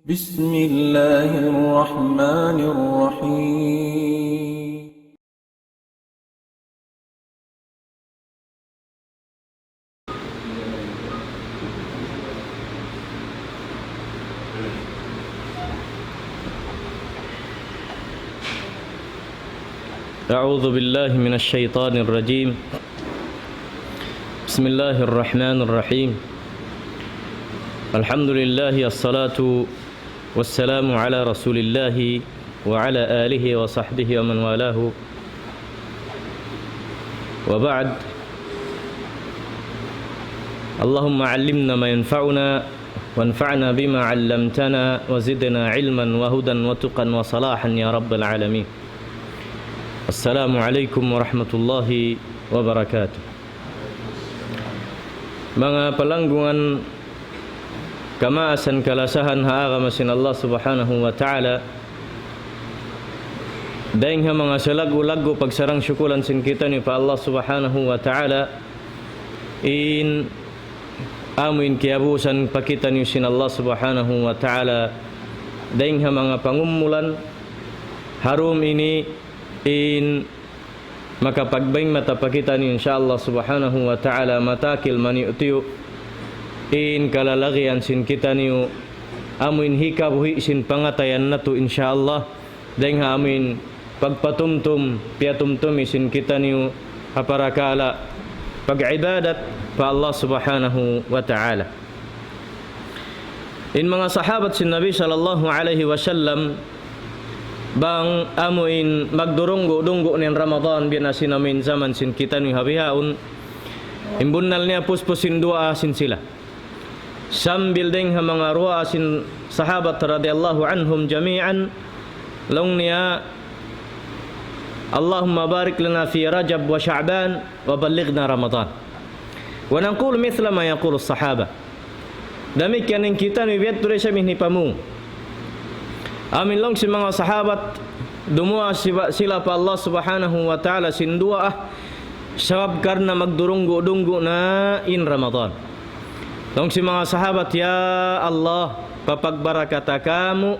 بسم الله الرحمن الرحيم. أعوذ بالله من الشيطان الرجيم. بسم الله الرحمن الرحيم. الحمد لله الصلاة والسلام على رسول الله وعلى آله وصحبه ومن والاه وبعد. اللهم علمنا ما ينفعنا وانفعنا بما علمتنا وزدنا علما وهدى وتقا وصلاحا يا رب العالمين. Assalamualaikum warahmatullahi wabarakatuh. Mga palanggungan kamaasan kalasahan haaga masin Allah subhanahu wa ta'ala. Daing ha mga salagu-lagu pagsarang syukulan sin kita ni pa Allah subhanahu wa ta'ala. In amuin kiabusan pakita ni sin Allah subhanahu wa ta'ala. Daing ha mga pangumulan harum ini in makapagbaing matapakita ni insyaallah subhanahu wa ta'ala matakil maniutiyo in kalalagyan sin kita niyo amuin hikabuhi sin pangatayan na to insyaallah dahil amuin pagpatumtum piatumtum sin kita niyo aparakala pag-ibadat pa Allah subhanahu wa ta'ala. In mga sahabat sin Nabi sallallahu alaihi wasallam bang amuin magdurunggo-dunggo nin Ramadan binasin namin zaman sin kita ni habihaun imbunal niya puspusin dua sin sila sambil ding ha mga ruwa sin sahabat radhiyallahu anhum jami'an long niya Allahumma barik lana fi Rajab wa Sha'ban wa ballighna Ramadan wa naqul mithla ma yaqulu as-sahaba. Demikian yang kita ni biat tulis ni pamu amin long si mga sahabat dumua sila pa Allah subhanahu wa ta'ala sin dua sabab karena magdurunggo-dunggo na in Ramadan. Long si mga sahabat, ya Allah papagbarakata kamu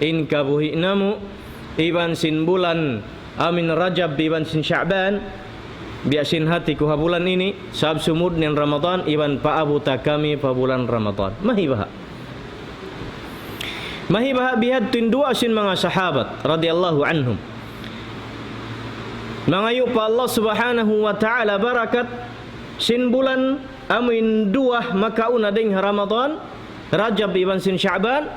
in kabuhi namu iban sin bulan amin Rajab iban sin Sya'ban biasin hati ku bulan ini sabab sumud nin Ramadan iban paabuta kami pa bulan Ramadan. Mahibah bihad tindua sin mga sahabat radhiyallahu anhum. Mangayu pa Allah subhanahu wa ta'ala barakat sin bulan amin dua makauna ding Ramadan Rajab iban sin Sya'ban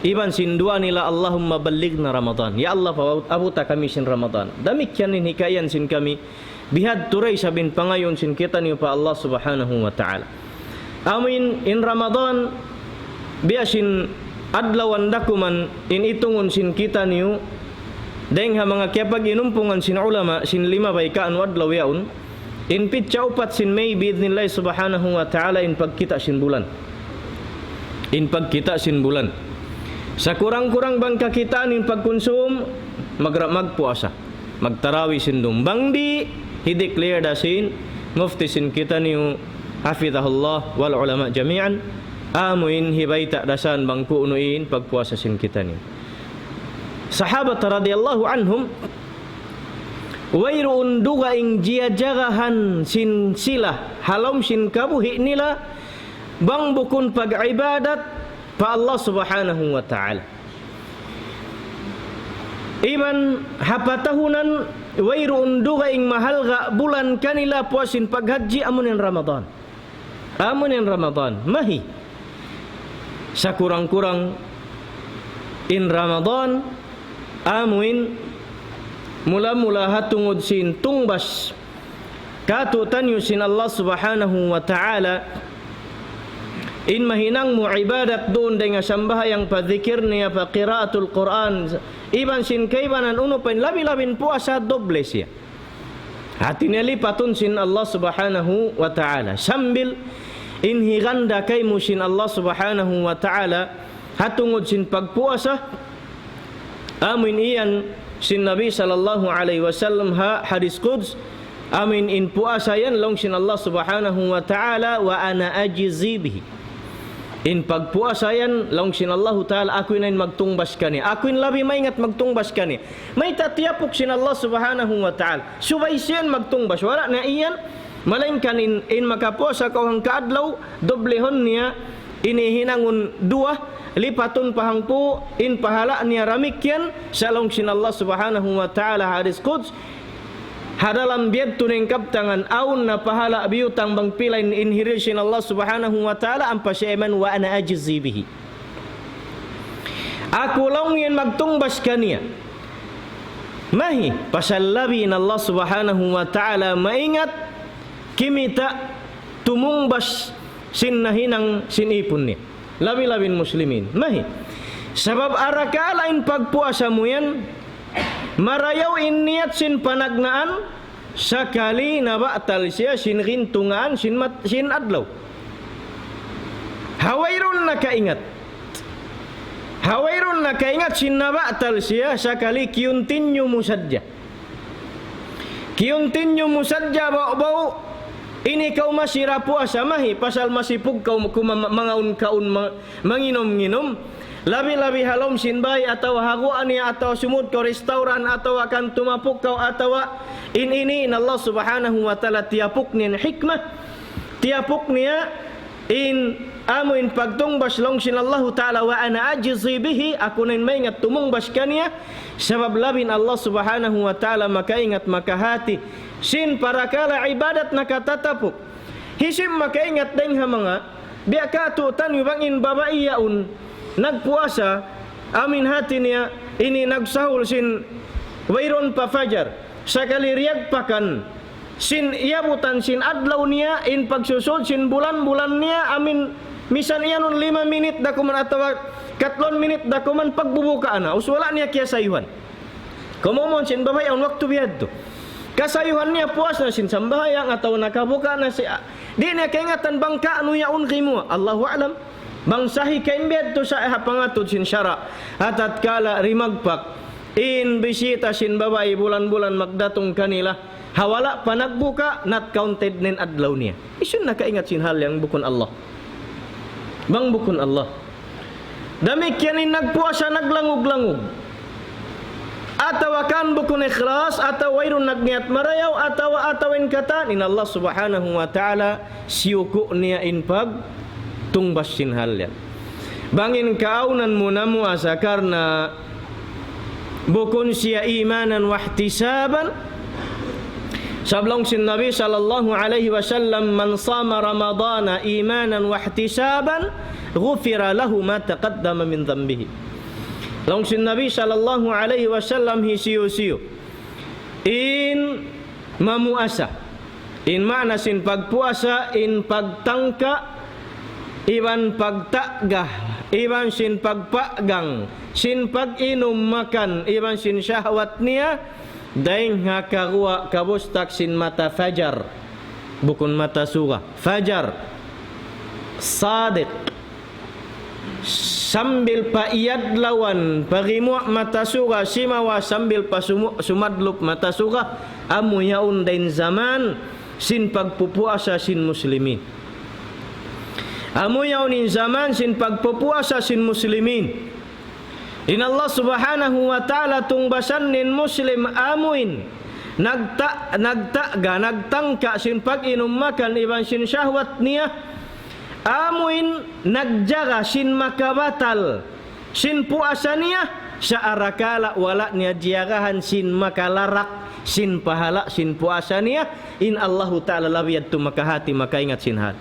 iban sin dua nila Allahumma ballighna Ramadan. Ya Allah abuta kami sin Ramadan. Demikian in hikayan sin kami bihad turay sabin pangayon sin kita niyo pa Allah subhanahu wa ta'ala. Amin in Ramadan biasin adlawan dakuman in itungun sin kita niyo deng ha mga kiapag inumpungan sin ulama sin lima baikaan wadlaw yaun in pitsa upat sin May biidhnillah subhanahu wa ta'ala in pagkita sin bulan sa kurang-kurang bang kakitaan in pagkonsum magpuasa magtarawi sin dumbang di hideclare da sin mufti sin kita niyo hafizahullah wal ulama jami'an amuin hibaita dasan bangku unuin pagpuasa sin kita ni. Sahabat radhiyallahu anhum wairuun duga ing jiajagahan sin sila halom sin kabuhi nila bang bukun pag-ibadat pa Allah subhanahu wa ta'ala. Iban hapatahunan wairuun duga ing mahalga bulan kanila puasin paghaji amunin Ramadan. Mahi sa kurang-kurang in Ramadan amuin mula-mula hatungod sin tungbas katutan yusin Allah subhanahu wa ta'ala in mahinang mo ibadat doon dengan sambahayang padzikir niya pa qiraatul Quran iban sin kaibanan uno pen labi-labin puasa doble siya hati nilipatun sin Allah subhanahu wa ta'ala sambil inhi ganda kay musin Allah subhanahu wa ta'ala hatungod sin pagpuasa amin iyan sin Nabi sallallahu alaihi wasallam hadis quds amin in puasa yan long sin Allah subhanahu wa ta'ala wa ana ajizi bihi In pagpuasa yan, langsing Allah Ta'ala, ako na magtungbas ka niya. Ako labi maingat magtungbas ka niya. May tatiyapok sin Allah Subhanahu wa Ta'ala. Subay siyan magtungbas. Wala na iyan. Malainkan in makapuasa ka ang kaadlaw, doblehon niya, inihinangon dua, lipaton pahangpo, in pahala niya ramikyan, sa langsing Allah Subhanahu wa Ta'ala hadis Quds. Hadalam biyad tuning kaptangan aun na pahala biyutang bang pilay inhiril sin Allah Subhanahu wa Ta'ala ang pasyaman wa ana ajzi bihi. Aku lang yan magtungbas kaniya. Mahi pasallabi na Allah Subhanahu wa Ta'ala maingat kimita tumungbas sin nahinang sinipon niya. Labi-labin muslimin. Mahi. Sabab arakalain pagpuasa mo yan, marayaw in niyat sin panagnaan sakali na ba'tal siya sin rintungaan sin adlaw. Hawayron na kaingat. Hawayron na kaingat sin na ba'tal siya sakali kiyuntinyo mo sadya. Kiyuntinyo mo sadya bau-bau ini kau masira puasa mahi pasal masipug kau mangaun-kaun manginom-nginom. Labi-labi halom sinbay atau haguan niya atau sumud kau restoran atau akan tumapuk kau atau ini Allah Subhanahu wa Ta'ala tiapuk niya hikmah, tiapuk niya in amuin pagtungbas long sin Allah Ta'ala wa ana ajzi bihi, aku nin maingat tumungbas kaniya sabab labin Allah Subhanahu wa Ta'ala makaingat makahati sin para kala ibadat nakatatapuk hisim makaingat deng mga biaka tutan yubangin babaiyaun nagpuasa, amin hati niya, ini nagsahul sin wayron pa fajar, sakali riyag pakan, sin iabutan sin adlaw niya, in pagsusod sin bulan-bulan niya, amin misan iyanon 5 minit dakuman atau 4 minit dakuman pagbubukaan na, uswala niya kaya sayuhan. Kumumon sin babayang waktu biyad to. Kasayuhan niya puasa sin sambayang atau nakabuka na siya. Di niya kaingatan bangka anu yaun kimu, Allahu a'lam. Bangsahi kaimbed to sa pangatod sin syara atat kala rimagpak in bisita sin babae bulan-bulan magdatong kanila hawala panagbuka not counted nin adlaw niya. Isun nakaingat sin hal yang bukun Allah. Bang bukun Allah. Damikyan in nagpuasa naglangug-langug. Atawa kan bukun ikhlas atawa wayrun nagniat marayaw atawa atawin kata in Allah Subhanahu wa Ta'ala siyuku niya in pag tungbas sin halyan. Bangin kaunan mo na muasa karna bukun siya imanan wa ihtisaban. Sablong sin Nabi sallallahu alaihi wasallam man sama ramadana imanan wa ihtisaban ghufira lahu ma taqaddama min dhanbihi. Long sin Nabi sallallahu alaihi wasallam hisiyo-siyo in mamuasa in makna sin pagpuasa in pagtangka iban pagtagah, iban sin pagpagang, sin pag-inom makan, iban sin syahwat niya, daing hakaruwa kabustak sin mata fajar, bukun mata surah, fajar, sadiq, sambil paiyad lawan, parimuak mata surah, simawa sambil sumadlup mata surah, amu yaun dain zaman, sin pagpupuasa sin muslimin. Amu yaunin zaman sin pagpupuasa sin muslimin. In Allah Subhanahu wa Ta'ala tungbasan nin muslim amuin nagtangka sin pag-inom makan iban sin syahwat niya amuin nagjaga sin makabatal sin puasa niya sa arakala wala niya jiyagahan sin makalarak sin pahala sin puasa niya in Allah Ta'ala labiyad tu makahati makaingat sin hal.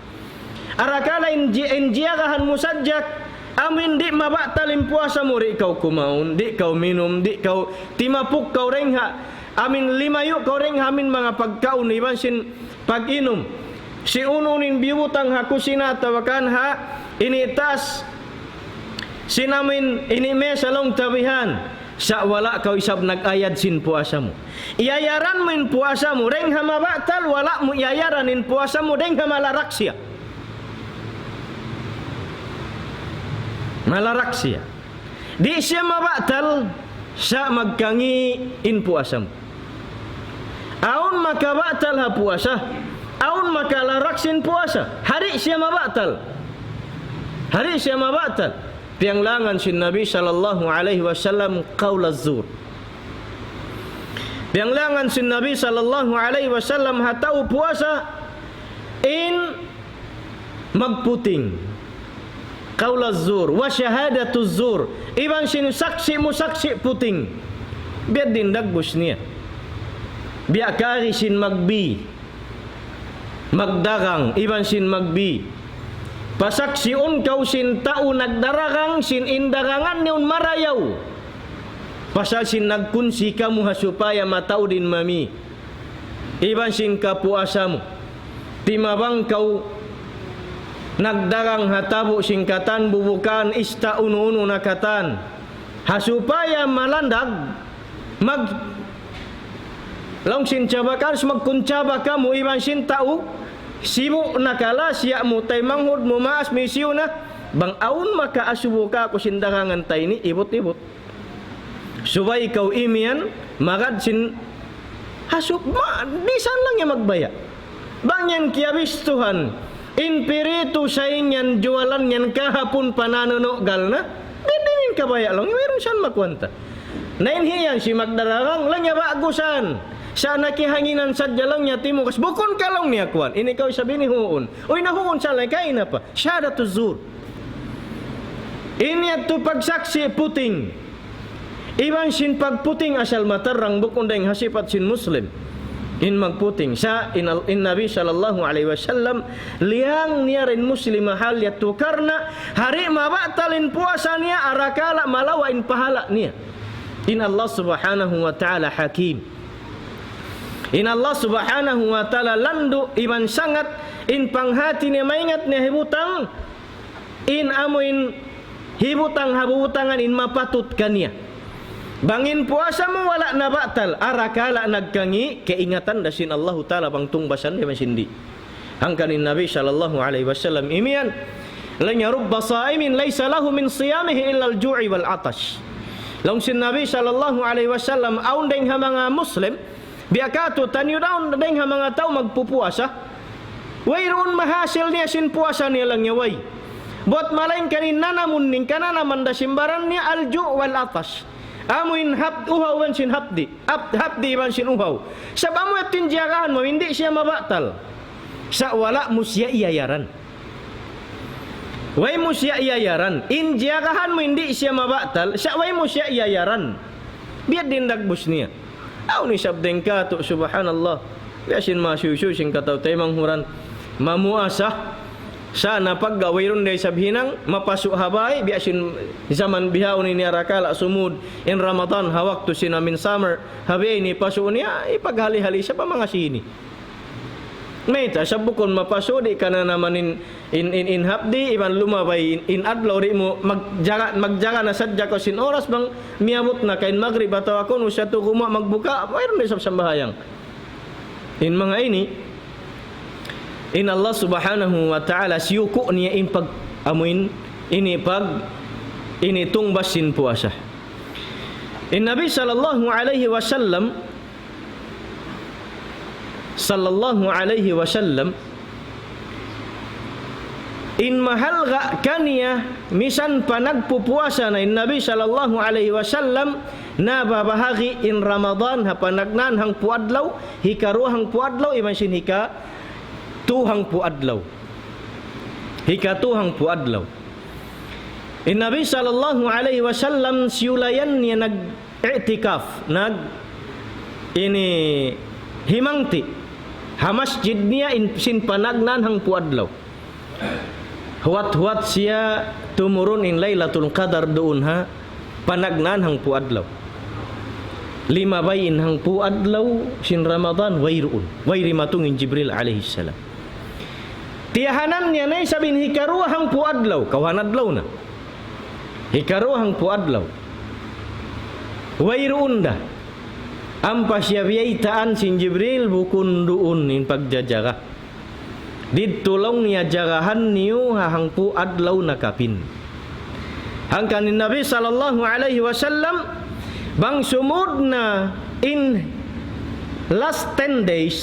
Arakala injiyagahan mo sadyak amin di mabatalin puasa mo di kau kumaun di kau minum di kau timapuk kau rengha amin limayu kau rengha amin mga pagkaun iban sin pag-inom si ununin biwutang hakusina tawakan ha ini tas sinamin ini mesalong tabihan sa wala kau isab nag-ayad sin puasa mo iayaran mo in puasa mo rengha mabatal wala mo iayaran in puasa mo rengha malarak siya. Malarak siya. Di siya mabatal sa magkangi in puasa mo. Aun makabatal ha puasa. Aun makalarak sin puasa. Hari siya mabatal. Hari siya mabatal. Pianglangan si Nabi sallallahu alaihi wasallam qaul az-zur. Pianglangan si Nabi sallallahu alaihi wasallam hatau puasa in magputing. Qaul az-zur wa syahadatu az-zur. Iban sin saksi musaksi puting. Biar dindag busnya. Biar kari sin magbi. Magdarang iban sin magbi. Pasaksiun kau sin tau nagdararang sin indarangan niun marayaw. Pasal sin nagkunsi kamu supaya matau din mami. Iban sin kapuasamu. Timabang kau nagdarang hatabo singkatan bubukan ista unu-unu nakatan. Hasupaya malandag long sin cabakan magkuncaba kamu iban sin tau sibuk nakala siya mo tay manghud mo maas misiyo na bang aun maka asubo ka ako sindarangan tay ni ibot-ibot subay ikaw imian magad sin hasuk disan lang niya magbaya bang yan kiabistuhan inpiritu sa inyan jualan yan kahapon pananonogal na bidingin kabaya lang mayroon saan makwanta nainhiyan si magdararang lang niya bagusan sa nakihanginan sadya lang niya timo kas bukon ka lang niya kuan ini ikaw sabi ni huon oy nahuon sa lay kain na pa syahadatu zur ini at pagsaksi puting iban sin pagputing asal matarang bukon dayng hasipat sin muslim in magputing sa in Nabi sallallahu alaihi wasallam liang niya rin muslim hal yatu karna hari mabatalin puasa niya arakala malawain pahala niya in Allah subhanahu wa ta'ala hakim. In Allah subhanahu wa ta'ala landu iman sangat in panghati ni maingat ni hibutang in amuin hibutang habutangan in mapatut kaniya bangin puasa mo wala na batal arakala nagkangi keingatan dasin Allah ta'ala bang tungbasan di masindi hangkanin Nabi sallallahu alaihi wasallam imian lan yarubba saimin laysa lahu min siyamihi illa al-ju'i wal atash long sin Nabi sallallahu alaihi wasallam aun deng mga muslim biakato tanyo daon deng mga tao magpupuasa wayroon mahasil niya sin puasa niya lang niya way bot malain kanin nanamun ning kanana manda simbaran niya alju wal atas amuin uhawan sin hapdi ban sin uhaw sa bamu yatin jagahan mo hindi siya mabatal sa wala mo siya iyayaran way mo siya iyayaran in jagahan mo hindi siya mabatal sa way mo siya iyayaran biar dindagbus niya aw ni sabdeng ka to subhanallah biasin masyusyu sing kataw tay manghuran mamuasa sana paggawayron day sabhinang mapasu habay biasin zaman bihaw ni arakala sumud in Ramadan hawak to sinamin summer habay ni pasu niya ipaghali-hali sa mga sini Meta sa bukon mapaso di kana naman in hapdi iban lumabay in adlaw di mo magjaga na sadya ko sin oras bang miabot na kain maghrib ataw ako no sa to kuma magbuka mayroon di sa sambahayang in mga ini in Allah subhanahu wa ta'ala siyuko niya in pag amuin ini tungbasin puasa in Nabi sallallahu alaihi wasallam in mahal ga kaniya misan pa nagpupuasa na in Nabi sallallahu alaihi wasallam na babahagi in Ramadan ha panagnan hang puadlaw hikaruhang puadlaw imasin hika tuhang puadlaw in Nabi sallallahu alaihi wasallam siulayan niya nag-i'tikaf ini himangti hamasjid niya sin panagnan hang puadlaw huwat siya tumurun in Lailatul Qadar doon ha panagnan hang puadlaw 5 bayin hang puadlaw sin Ramadan wayri matungin Jibril alaihi salam tiyahanan niya na sabin hikaruah hang puadlaw kawanadlaw na hikaruah hang puadlaw wayruun da ampas siya biyaitaan sin Jibril bukun doon in pagjajaga ditulong niya jagahan niyo hahangpu adlaw nakapin hangkan ni Nabi sallallahu alaihi wasallam bang sumud na in last 10 days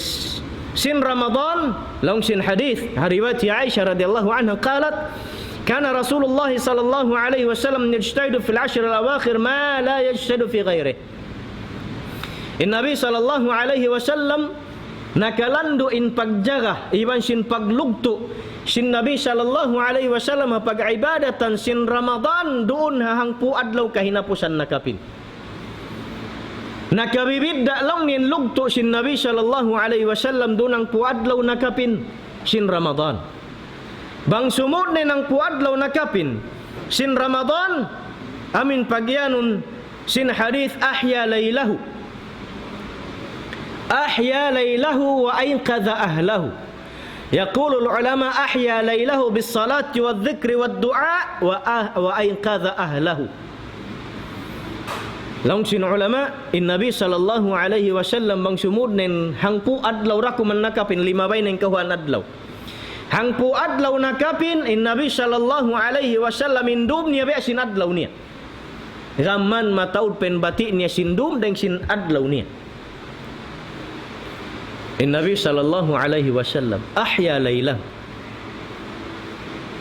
sin Ramadan long sin hadith riwayat Aisyah radhiyallahu anha qalat Kana Rasulullah sallallahu alaihi wasallam yajtahidu fil ashr al-awakhir ma la yajtahidu fi ghairihi. Nabi sallallahu alaihi wasallam nakalandu in pagjaga iban sin paglugto sin Nabi sallallahu alaihi wasallam pag-ibadatan sin Ramadan doon hahangpu adlaw kahinapusan nakapin. Nakabibidda lang nin lugto sin Nabi sallallahu alaihi wasallam doon ang puadlaw nakapin sin Ramadan. Bang sumod ni ng puadlaw nakapin sin Ramadan amin pagyanun sin hadith ahya laylahu wa ayqadha ahlahu. Yaqulu al-ulama ahya laylahu bis salati wad dhikri wad du'a wa ayqadha ahlahu. Lang sin ulama in Nabi sallallahu alaihi wasallam bang sumod nin hangpu adlaw ra kuman nakapin lima bay ning kahuan adlaw. Hangpu adlaw nakapin in Nabi sallallahu alaihi wasallam indum niya ba sin adlaw niya. Raman mataud pen bati niya sindum deng sin adlaw niya. In Nabi sallallahu alaihi wasallam ahya laylah.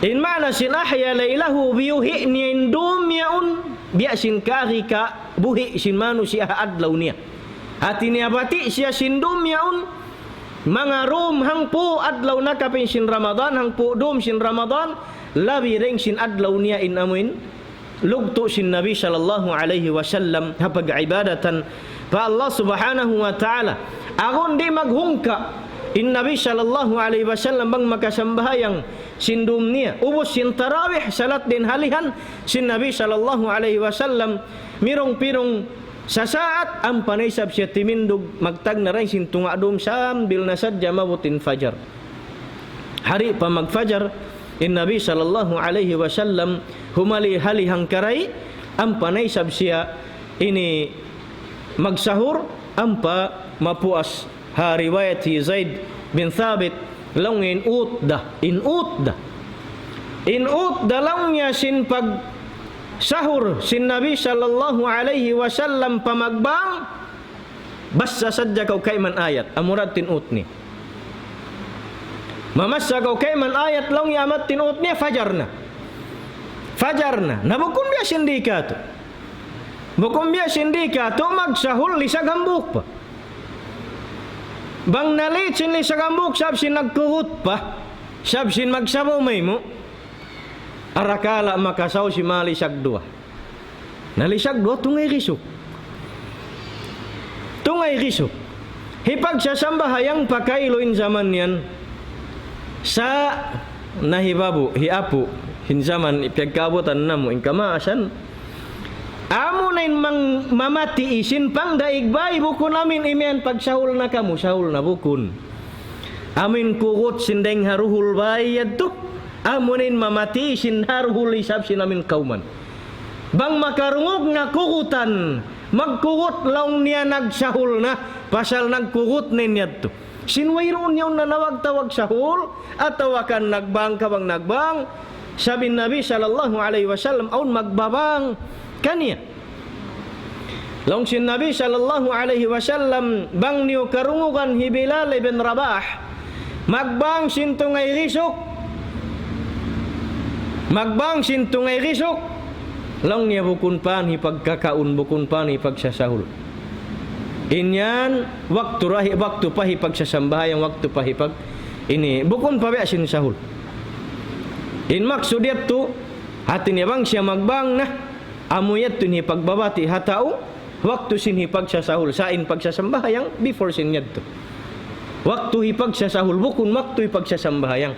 In mana sin ahya laylahu biyuhi niya indum yaun biya sin kari ka buhi sin manu siya adlaw niya. Hati niya bati siya sindum yaun mga rum hangpu adlaw nakapin sin Ramadan hangpu dum sin Ramadan labi ring sin adlaw niya in amuin lugto sin Nabi sallallahu alaihi wasallam hapag ibadatan pa Allah subhanahu wa ta'ala agon di maghungka in Nabi sallallahu alaihi wasallam bang makasambahayang sindum niya ubos sin tarawih salat din halihan sin Nabi sallallahu alaihi wasallam mirong pirong sa saat ang panaysab siya timindog magtag na rin sintunga dum sambil nasadya mabutin fajar. Hari pa magfajar in Nabi sallallahu alaihi wasallam humali halihang karay ang panaysab siya ini magsahur ang pa mapuas ha riwayat si Zaid bin Thabit lang in utda lang niya sin pag sahur sin Nabi sallallahu alaihi wasallam pamagbang basta sadya kau kaiman ayat amurad tinut ni mamassa kau kaiman ayat lang yamat tinut ni fajar na nabukun biya sindika to bukun biya sindika to magsahur lisagambuk pa bang nalit sin lisagambuk sab sin nagkuhut pa sab sin magsabaw may mo arakala makasaw si malisag dua. Nalisag dua tungay risok. Hipag sa sambahayang pakailoin zaman yan sa nahibabu hiapu hinzaman ipagkabutan namo in kamaasan amo na mamati isin pang daigbay bukun amin imian pagsahul na kamu sahul na bukun amin kugot sindeng haruhul bayad to amunin mamati sinharhul isab sinamin kauman bang makarungog nga kukutan magkugut laong niya nagsahul na pasal nagkugut niya to sinwayroon yung nanawag-tawag sahul at tawakan nagbang kabang nagbang sabi Nabi sallallahu alaihi wasallam aun magbabang kaniya laong sin Nabi sallallahu alaihi wasallam bang niyo karungugan hi Bilal ibn Rabah magbang sintungay risok lang niya bukun pan hipagkakaun bukun pan hipagsasahul inyan waktu pa hipagsasambahay ang waktu pa hipag ini bukun pa ba sin sahul in maksudiyat to hati niya bang siya magbang na amuyat to hipagbabati hatao waktu sin hipagsasahul sain pagsasambahayang before sin yad to waktu hipagsasahul bukun waktu hipagsasambahayang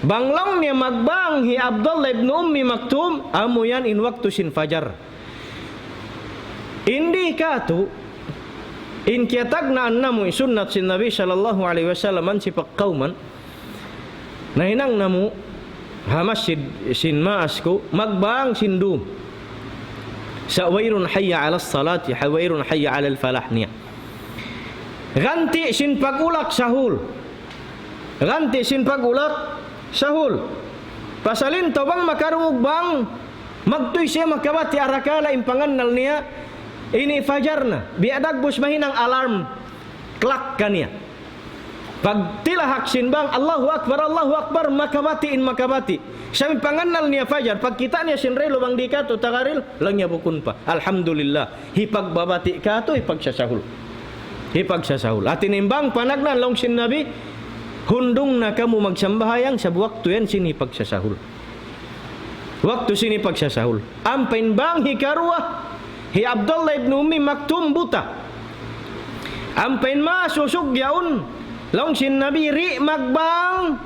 banglang niya magbang hi Abdullah ibn Ummi Maktum amo yan in waktu sin fajar hindi ka to in kiatag na namo sunnat sin Nabi sallallahu alaihi wasallam an si pakkauman na hinang namo hamasjid sin maas ko magbang sindum sa wayrun hayya ala salati wayrun hayya ala falah niya ganti sin pagulak sahul sahul pasalin to bang makarugog bang magtoy siya magkabati arakala impanganal niya ini fajar na biadag bus mahinang alarm clock kaniya Pag tilahak sinbang Allahu Akbar makabati. Sami panganal niya fajar. Pag kita niya sinrelo bang di ka to tagaril lang niya bukun pa. Alhamdulillah. Hipag babati ka to ipagsasahul. At tinimbang panagnan long sin Nabi, hundong na kamu magsambahayang sa waktu yan sini pagsasahul. Waktu sini pagsasahul. Ampain bang hikarwa hi Abdullah ibn Ummi Maktum buta. Ampain ma susug yaun long sin Nabi ri magbang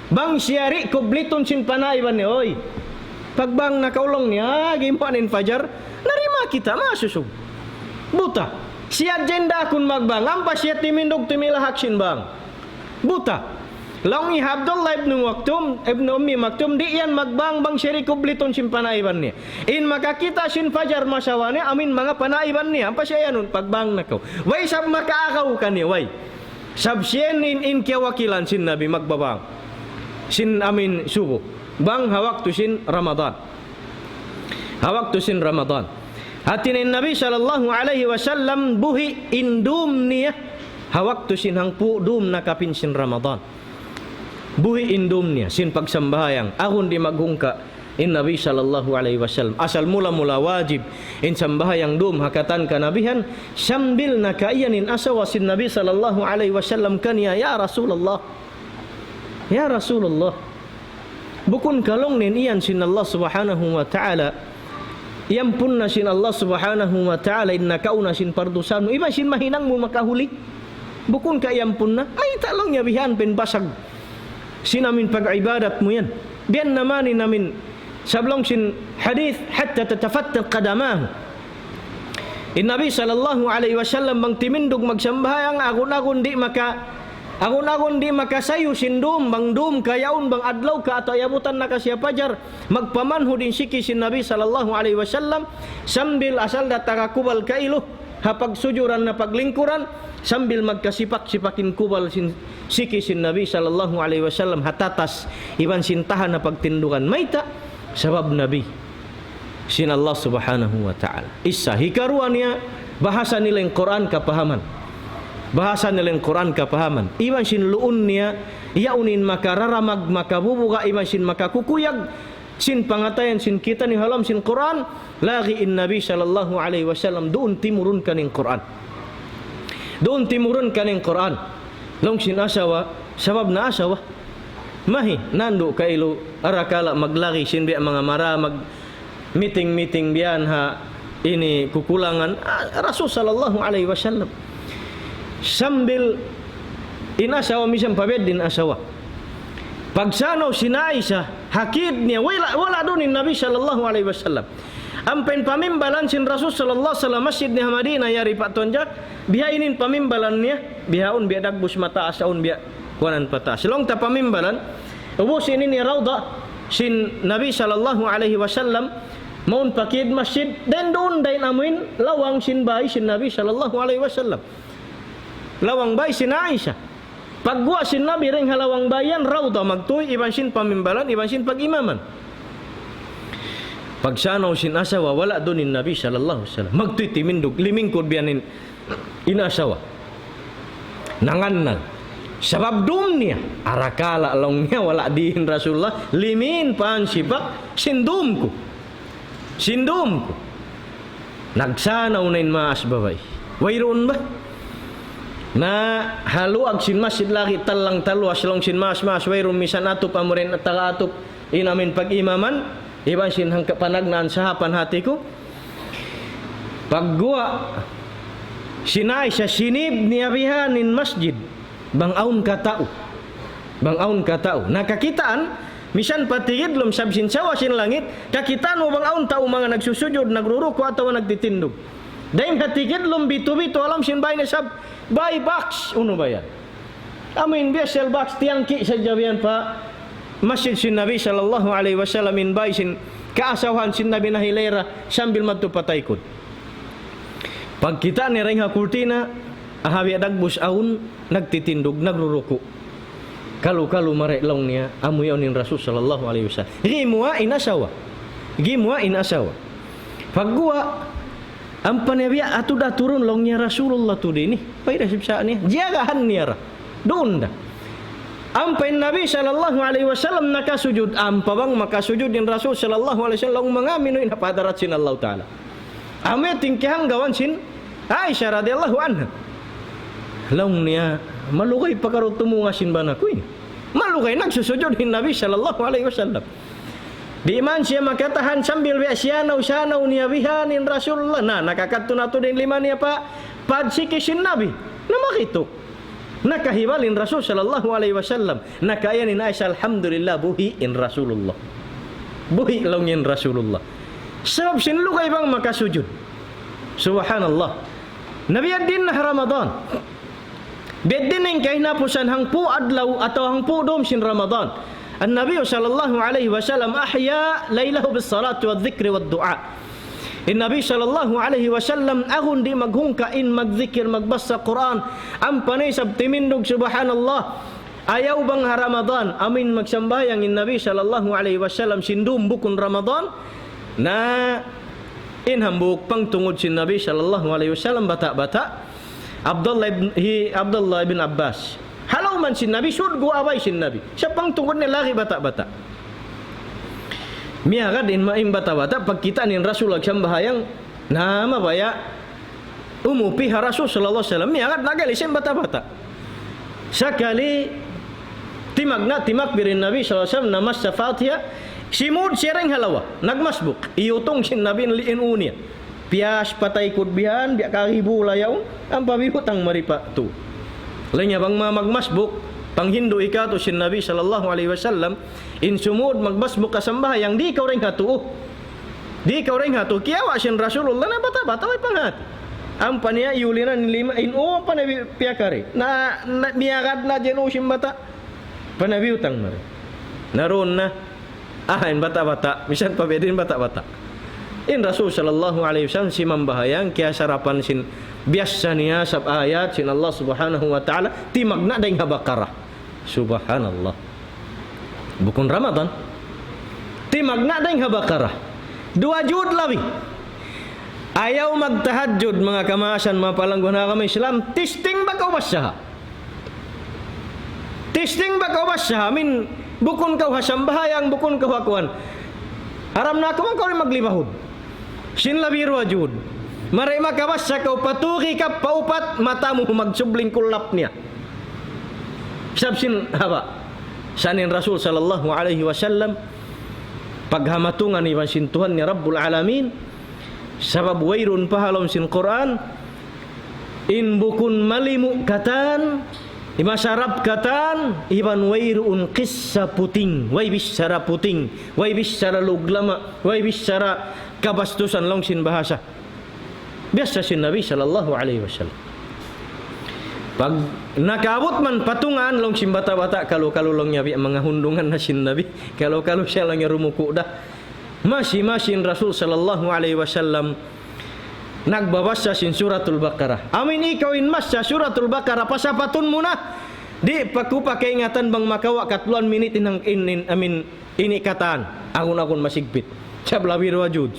bang siya ri kubliton sin panayban ni oy. Pagbang nakaulong niya gimpanin fajar narima kita masusog. Buta. Siya agenda kun magbang ampa siya timindog timilahak sin bang. Buta. Long ni Abdullah ibn Ummi Maktum di yan magbang bang siya ri kubliton sin panayban niya. In makakita sin fajar masawane amin mga panayban niya ampa siya yanun pagbang nakaw. Way sab makaakaw kani way. Sabsien in kiawakilan sin Nabi magbabang sin amin subuh bang hawak tu sin Ramadan hatinin Nabi sallallahu alaihi wasallam buhi indum niya hawak tu sin hang pu dum nakapin sin Ramadan buhi indum niya sin pagsambahayang ahon di maghungka in Nabi sallallahu alaihi wasallam asal mula wajib in sambahayang dum hakatan kanabihan sambil nakaiyanin asawasin Nabi sallallahu alaihi wasallam kaniya ya Rasulullah bukun kalong nin iyan sin Allah subhanahu wa ta'ala iyan pun na sin Allah subhanahu wa ta'ala inna kauna sin pardusan iba sin mahinang mo makahuli bukun ka iyan pun na ay talong niya bihan pinbasag sinamin pag-ibadat mo yan biyan naman namin sablong sin hadith hatta tatafattal qadamahu in Nabi sallallahu alaihi wasallam bang timindog magsambahayang agun-agun di makasayo sindum bang dum kayaun bang adlaw ka ato yabutan na kasya pajar magpamanho din siki sin Nabi sallallahu alaihi wasallam sambil asal datakakubal kailo hapag sujuran na paglingkuran sambil magkasipak-sipakin kubal siki sin Nabi sallallahu alaihi wasallam hatatas iban sintahan na pagtindukan maita sabab Nabi sin Allah subhanahu wa ta'ala isa hikaruan niya bahasa nila yung Quran kapahaman iban sin luun niya yaunin makararamag makabubuga iban sin makakukuyag sin pangatayan sin kita ni halam sin Quran lagi in Nabi sallallahu alaihi wasallam doon timurun kaning Quran long sin asawa sabab na asawa mahi nando kailo arakala maglagi sin biya mga mara mag meeting biyan ha ini kukulangan Rasul sallallahu alaihi wasallam sambil inasawa misam pabed din asawa pagsanaw sin Aisha hakid niya wala doon Nabi sallallahu alaihi wasallam ampen pamimbalan sin Rasul sallallahu alaihi wasallam masjid ni Madinah yari pak tonjak biha inin pamimbalan niya bihaun biya dagbus mata asaun biya kuanan pata silong ta pamimbalan ubos ini ni raudha sin Nabi sallallahu alaihi wasallam maun pakid masjid dan doon dain amin lawang sin bay sin Nabi sallallahu alaihi wasallam lawang bay sin Aisyah pagwa sin Nabi ring halawang bayan raudha magtuy iban sin pamimbalan iban sin pagimaman pagsanaw sin asawa wala doon Nabi sallallahu alaihi wasallam magtuy timindog limingkod biyanin inasawa nangannan sabab dum niya arakala long niya wala diin Rasulullah limin paan sibak sindum ko nagsanaw na in maas babay wayroon ba na haluag sin masjid lagi talang taluas long sin mas wayroon misan atop amurin at tagatop inamin pag-imaman iban sin hang kapanagnaan sa hapan hati ko pagguwa sinay sa sinib niya bihanin masjid bangaun katao nakakitaan misan patigid lum sabsin sawa sin langit kakitaan mo bangaun tao mga nagsusujud nagruruko atawa nagtitindog daim hatigid lum bitu alam sin bay na sab bay box uno ba yan amin biasel box tiangki sa jawian pa masjid sin Nabi sallallahu alaihi wasallam in bay sin kaasawan sin Nabi na hilera sambil matupataykod pag kita ni ring hakurtina ahawi dagbus aun nagtitindog nagruruko kalu marelong niya amuyaw nin Rasul sallallahu alaihi wasallam gimwa inasawa pagguwa ang panabiya ato da turun long niya Rasulullah to dini payda sibsa niya jagahan niya ra Doon dah. Ampay Nabi sallallahu alaihi wasallam nakasujud, ampa bang makasujud din Rasul sallallahu alaihi wasallam mengaminu in hapadarat sin Allah taala. Ame tingkihang gawan sin Aisyah radhiyallahu anha. Laung niya malugay pakarot tumungasin banaku ini. Malugay nagsusujud din Nabi sallallahu alaihi wasallam. Di iman siya makatahan sambil biasyanaw niya bihanin Rasulullah. Nah nakakadto nato din lima niya pa padsikisin Nabi. Na makito. Nakahibalin Rasul sallallahu alaihi wasallam. Nakayanin Aisyah alhamdulillah buhiin Rasulullah. Buhi laungin Rasulullah. Sebab sinlugay bang makasujud. Subhanallah. Nabi adin na Ramadan. Bedin yang kahinapusan hangpu adlaw atau hangpu dom sin Ramadan. An-Nabi sallallahu alaihi wasallam ahya lailahu bis salati wad dzikri wad du'a. Nabi sallallahu alaihi wasallam agun di maghungkain magzikir magbasa Quran ampanay sab timindog subhanallah ayaw bang Ramadan amin magsambayang Nabi sallallahu alaihi wasallam sindum bukun Ramadan na inhambuk pangtungod sin Nabi sallallahu alaihi wasallam bata-bata Abdullah ibn Abbas halaw man sin Nabi sud go away sin Nabi siya pangtungod ni lagi bata-bata. Miagad in maing bata-bata pag kita nin Rasul agsambahayang nama baya umupi ha Rasul sallallahu alaihi wasallam miagad nagalisin bata-bata. Sakali timak birin Nabi sallallahu alaihi wasallam namas sa Fatiha simud sireng halawa nagmasbuk iutong sin Nabi liin unia. Pias patay kudbihan biak karibu layaw ang pabibutang maripa tu. Lanya bang magmasbuk panghindu ikato sin Nabi sallallahu alaihi wasallam in sumud magbasbuk kasambah yang di kau ring hatu di kau ring hatu kiawa sin Rasulullah na bata-bata ay pangat ampan niya yulina ni lima in o panabi piakari na miagad na jenu sim bata panabi utang mari naron na ahain bata-bata misan pabedin bata-bata in Rasul sallallahu alaihi wasallam si mambahayang kaya sarapan sin biasa niya sab ayat sin Allah subhanahu wa ta'ala timagna daing Baqarah. Subhanallah. Bukun Ramadan. Timagna daing Baqarah. 2 jud labi. Ayaw magtahajud mga kamasan mga palangguhan kami Islam. Testing ba kau basah? Testing ba kau basah? Min bukun kau hasambahayang bukun kau hakuan. Haram na ako man kau maglibahod. Sin labi 2 jud. Maray makabasa kau patuki ka paupat matamu magsubling kulap niya. Sabsin haba sanin Rasul sallallahu alaihi wasallam paghamatungan iban sin Tuhan ni Rabbul Alamin sabab wairun pahalom sin Quran in bukun malimu katan imasarap katan iban wairun qissa puting way bisara puting way bisara luglama way bisara kabastusan long sin bahasa biasa sin Nabi sallallahu alaihi wasallam pag nakabot man patungan long sin bata-bata kalau long nyabi mga hundungan na sin Nabi kalau siya lang rumuku dah masin Rasul sallallahu alaihi wasallam nagbabasa sin suratul Baqarah amin ikaw in mas sa suratul Baqarah pasapatun muna di pakupakai ingatan bang makawa katluan minit inang amin ini kataan agun masigpit sab labir wajud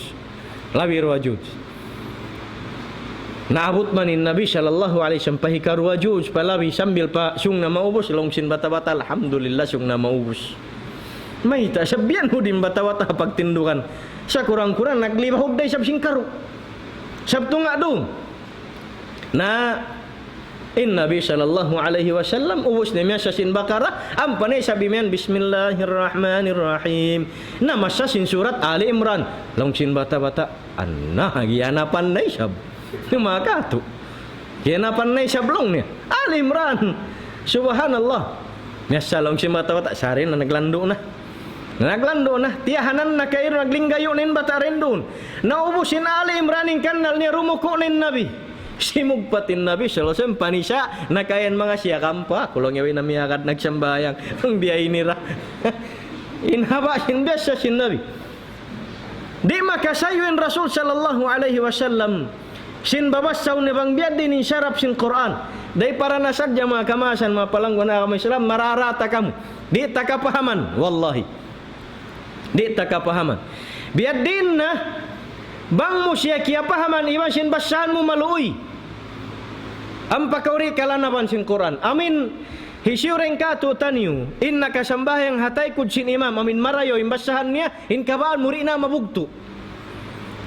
naabot manin Nabi sallallahu alaihi wasallam pahikar wajud palabi sambil pa sung na maubos longsin bata-bata alhamdulillah sung na maubos may ta sabian hudim bata-bata pagtindukan sa kurang-kurang naglibahog day sab singkaro sabto nga do na in Nabi sallallahu alaihi wasallam ubos na miya sa sin Baqarah ang panay sabi miyan bismillahirrahmanirrahim na masa sin surat Ali Imran longsin bata-bata anna hagiyanapan na isab maka tu kena panai sablong ni Ali Imran subhanallah biasa long si mata-mata sarin na naglando na tiyahanan na kair naglinggayo nin bata rendun naubusin Ali Imran ing kanal ni rumuko nin Nabi simugpatin Nabi sallallahu alaihi wasallam panisa nakayan mga siya kampa kulong yawi na miyakad nagsambayang ang biyay nira inhaba sin biasa sin Nabi di makasayuin Rasul sallallahu alaihi wasallam sin babasaw ni bang biad din syarap sin Quran day para nasadya mga kamasan mga palangguan na kami Islam mararata kamu di takapahaman wallahi di takapahaman biad din na bang mo siya kiyapahaman iman sin basahan mo maluoy ang pakauri kalanaban sin Quran amin Hisyureng ka tu taniu in nakasambahyang hatay kud sin imam amin marayo imbasahan niya in kabaan muri na mabugto.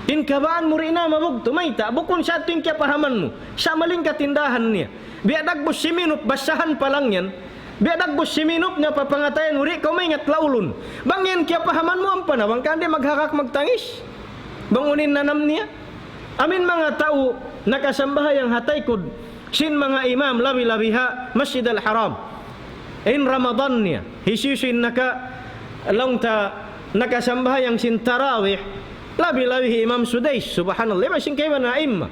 In kabaan muri na mabugto mayta bukon sa ating kya pahaman mo sa maling katindahan niya. Biadag bus siminut basahan pa lang yan. Biadag bus siminut nga papangatayan muri ko may ngat laulun. Bangyan kya pahaman mo ang panawang kandi maghakak magtangis. Bangunin nanam niya. Amin mga tao nakasambahayang hatay kud sin mga imam labi-labiha Masjid al-Haram. In Ramadan niya, hisusin nakasambahayang sin tarawih, labi-labi Imam Sudais, subhanallah, masin kayo na imma.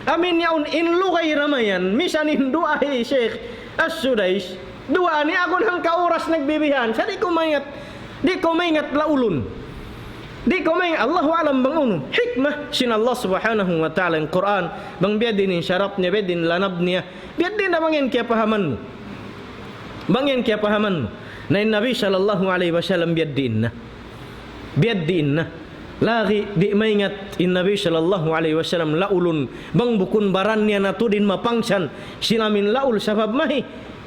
Amin yaun in lugay ramayan, misan in dua Sheikh As-Sudais, dua ni ako ng kauras nagbibihan, sa di ko maingat laulun. Di ko may Allahu alam bang uno hikmah sin Allah subhanahu wa ta'ala ang Quran bang biadin in syarap niya biadin lanab niya biadin na bangin kaya pahaman mo bangin kaya pahaman mo na in Nabi sallallahu alaihi wasallam biadin na lagi di maingat in Nabi sallallahu alaihi wasallam laulun bang bukun baran niya natudin mapangsan sinamin laul sabab mahi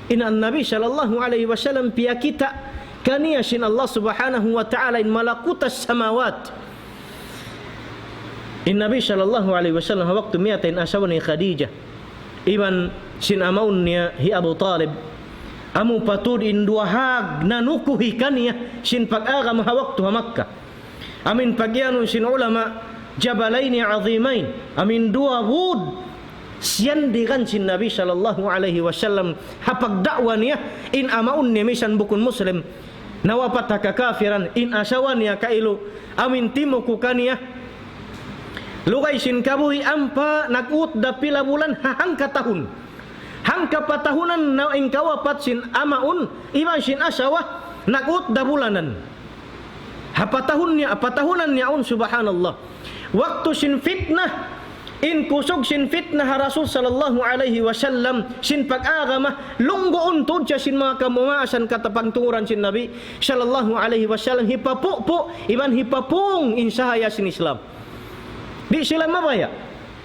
in an Nabi sallallahu alaihi wasallam pia kita kaniya sin Allah subhanahu wa ta'ala in malakutas samawat. In Nabi sallallahu alaihi wasallam waktu miyatain asawa ni Khadijah. Iban sin amaun niya hi Abu Talib. Amu patud in duahag nanukuhi kaniya sin pag-agam ha waktu ha Makkah. Amin pagyano sin ulama jabalaini azimain. Amin dua wud siyandikan sin Nabi sallallahu alaihi wasallam hapag dakwa niya in amaun niya misan bukun muslim nawapat kakafiran in asawan niya kailu amin timo ku kaniya lugay sin kabuhi ampa nagut da pila bulan hangka tahun hangka patahunan na ing kawapat sin amaun iban sin asawa nagut da bulanan patahunan niya un subhanallah waktu sin fitnah in kusog sin fitnah Rasul sallallahu alaihi wasallam sin pag-agama lunggoon tud siya sin mga kamumaasan katapangtunguran sin Nabi sallallahu alaihi wasallam hipapupo iban hipapung insahaya sin Islam di sila mabaya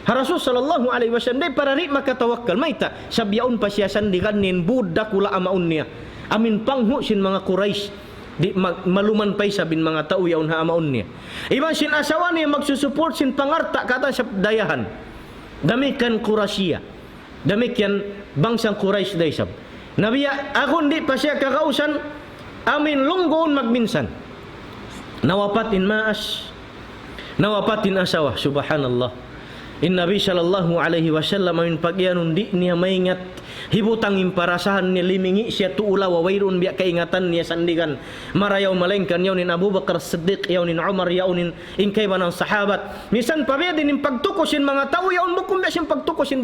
Rasul sallallahu alaihi wasallam di para ri makatawakkal maita sabyaun pa siya sandikan nin budak kula amaun niya amin panghu sin mga Quraish di maluman pa sabin mga tao yaun ha amaun niya iban sin asawa niya magsusupport sin pangarta kata sa dayahan damikan Qurashiya damikan bangsang Quraish daysab nabiya akon di pa siya kakausan amin lunggoon magminsan nawapatin asawa subhanallah in Nabi sallallahu alaihi wasallam amin pagyanun di niya maingat hibutang imparasahan niya limingi siya tuula wa wayrun biya kaingatan niya sandigan marayaw malengkan yaw nin Abu Bakar Siddiq yaw nin Umar yaw nin inkay banang sahabat misan pa biya din pagtukosin mga tao yaw bukum biya sin pagtukosin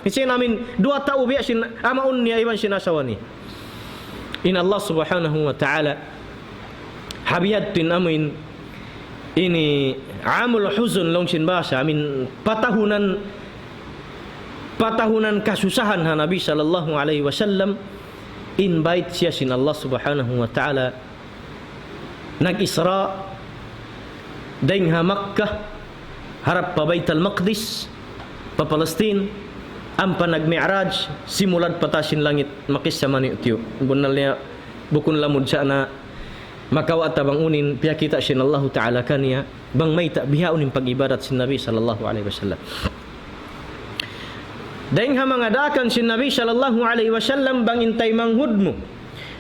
misan namin dua tao biya sin amaun niya iban sinasawa ni in Allah subhanahu wa ta'ala habiyad tin amin ini amul huzun long sin basa amin patahunan kasusahan ha Nabi sallallahu alaihi wasallam invite siya sin Allah subhanahu wa ta'ala nag-Isra daing ha Makkah harap pa Baitul Maqdis pa Palestine ang panag-mi'raj simulad patasin langit makisa maniutyo bunal niya bukun lamud sa na makawat bang unin piya kita sin Allah ta'ala kaniya bang may bihaun pag-ibadat sin Nabi sallallahu alaihi wasallam daing ha mga dakan si Nabi sallallahu alaihi wasallam bang intay manghud mo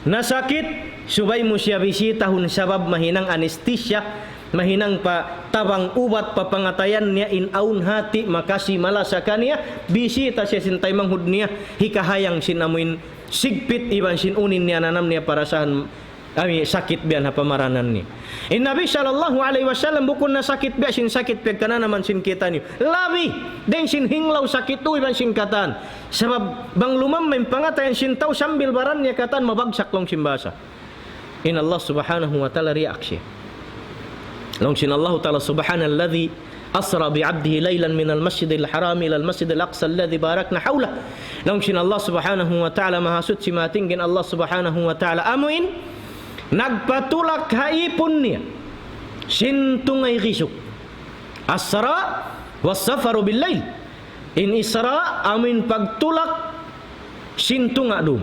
nasakit subay mo siya bisitahun sabab mahinang anesthesia mahinang pa tabang ubat papangatayan niya in aun hati makasi malasa kaniya bisita siya sintay manghud niya hikahayang sinamuin sigpit iban sinunin niya nanam niya parasahan sakit biyan ha pamaranan ni in Nabi sallallahu alaihi wasallam bukun na sakit biya sin sakit biya kana naman sin kita niyo labi den sin hinglaw sakit tu iban sin katan sabab bang lumam may pangatayan sin taw sambil baran niya katan mabagsak long simbasa in Allah subhanahu wa ta'ala reaksya long sin Allah ta'ala subhanalladzi asra bi'abdihi laylan minal masjidil haram ila al masjidil aqsa alladhi barakna hawla long sin Allah subhanahu wa ta'ala mahasud si matinggin Allah subhanahu wa ta'ala amuin nagpatulak haipon niya sintungay kisuk asra wasafaru billayl in Isra amin pagtulak sintunga dum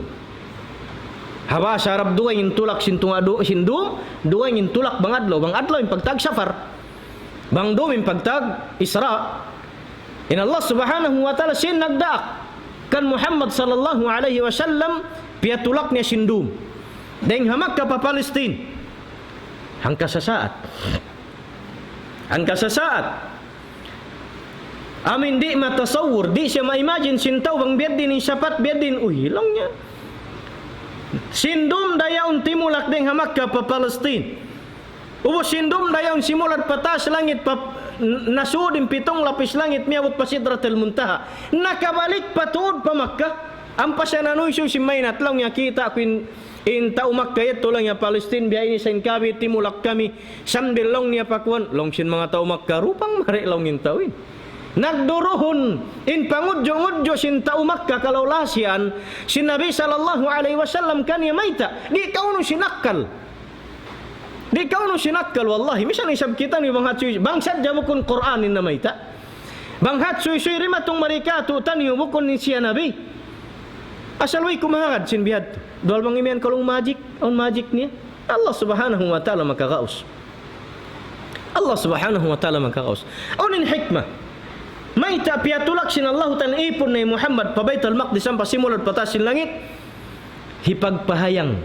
Hawa sarap duwa yung tulak sintong adu sindum, duwa yung tulak bang adlaw yung pagtag safar. Bang dum yung pagtag Isra. In Allah subhanahu wa ta'ala sin nagdaak kan Muhammad sallallahu alaihi wasallam pia tulak niya sindum. Deng hamak ka pa Palestine. Hangka sa saat. Amin di matasawur, di siya ma-imagine sintaw bang biadin yung sapat biadin hilang niya. Sindum dayaon timulak deng hamak ka pa Palestine. Ubo sindum dayaon simulat patas langit nasudin 7 lapis langit miabot pa Sidratul Muntaha. Nakabalik patuod pa Makkah. Ang pasyanunoy si Mainat lang niya kita kuin in tao Makkah ito lang niya Palestine biya ini sain kabi timulak kami sambil long niya pakuan long sin mga tao Makkah rupang mari long in tawin. Nagduruhon in pangudyo-ngudyo sin tao Makkah kalawlasian si Nabi sallallahu alaihi wasallam kanya maita di kauno sinakal wallahi misal isab kita ni banghat suy bangsat jamukun Qur'anin na maita banghat suy rimatong marikatu taniyo bukun ni siya Nabi asal way kumahagad sin bihad dual bang imian kalong magic niya Allah subhanahu wa ta'ala makakaus unin hikmah may tapiatulak sin Allah tan ipon na Muhammad pa Baitul Maqdis ang pasimulat patasin langit hipagpakuyag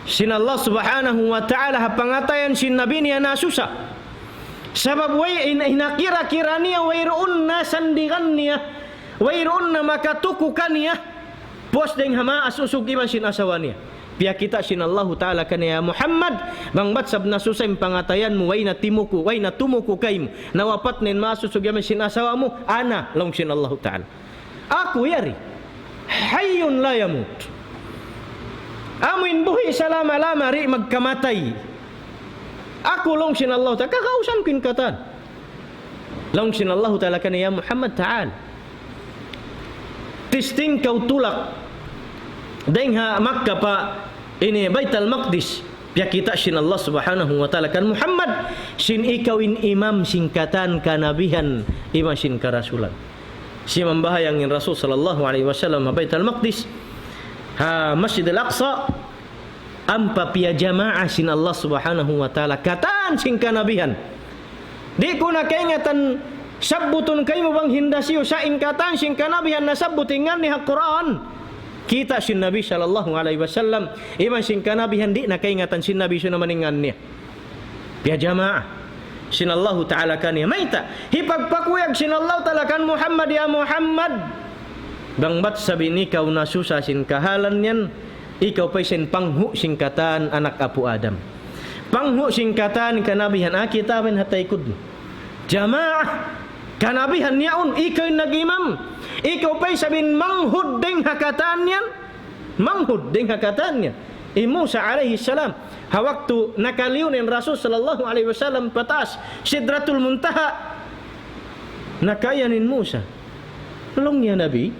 sin Allah subhanahu wa ta'ala hapangatayan sin Nabi niya nasusa sabab way inakira-kira niya wayroon na sandigan niya wayroon na makatukukan niya pos deng hama asusug iman sin asawa niya pia kita sin Allah ta'ala kaniya Muhammad bang batsab nasusay pangatayan mo way na tumuko kaymo nawapat nin masusug iman sin asawa mo ana long sin Allah ta'ala ako yari hayyun la yamut amin buhi salama-lama ri magkamatay ako long sin Allah ta'ala kakausan kin katan long sin Allah ta'ala kaniya Muhammad ta'ala tisting kau tulak deng ha Makkah pa ini Baitul Maqdis pia kita sin Allah subhanahu wa ta'ala kan Muhammad sin ikawin imam singkatan kanabihan imam sin karasulan si membahayangin Rasul sallallahu alaihi wasallam Baitul Maqdis ha Masjidil Aqsa ampa pia jamaah sin Allah subhanahu wa ta'ala katan sin kanabihan di ko na kaingatan sabbutun kayo bang hindasiyo sa ingkatan sin kanabihan na sabbutingan ni Quran kita sin Nabi sallallahu alaihi wasallam iman sin kanabihan di na kaingatan sin Nabi suna maningan niya pia jamaah sin Allah ta'ala kaniya maita hipagpakuyag sin Allah ta'ala kan Muhammad ya Muhammad bang bat sabi ni kau nasusa sin kahalan yan ikaw pa'y sin panghu singkatan anak apu Adam panghu singkatan kanabihan kita ben hataykod jamaah kanabihan niyaon ikaw nag-imam ikaw pa'y sabin manghud deng hakatan yan Musa alaihi salam hawaktu nakaliunin Rasul sallallahu alaihi wasallam patas Sidratul Muntaha nakayanin Musa long ya Nabi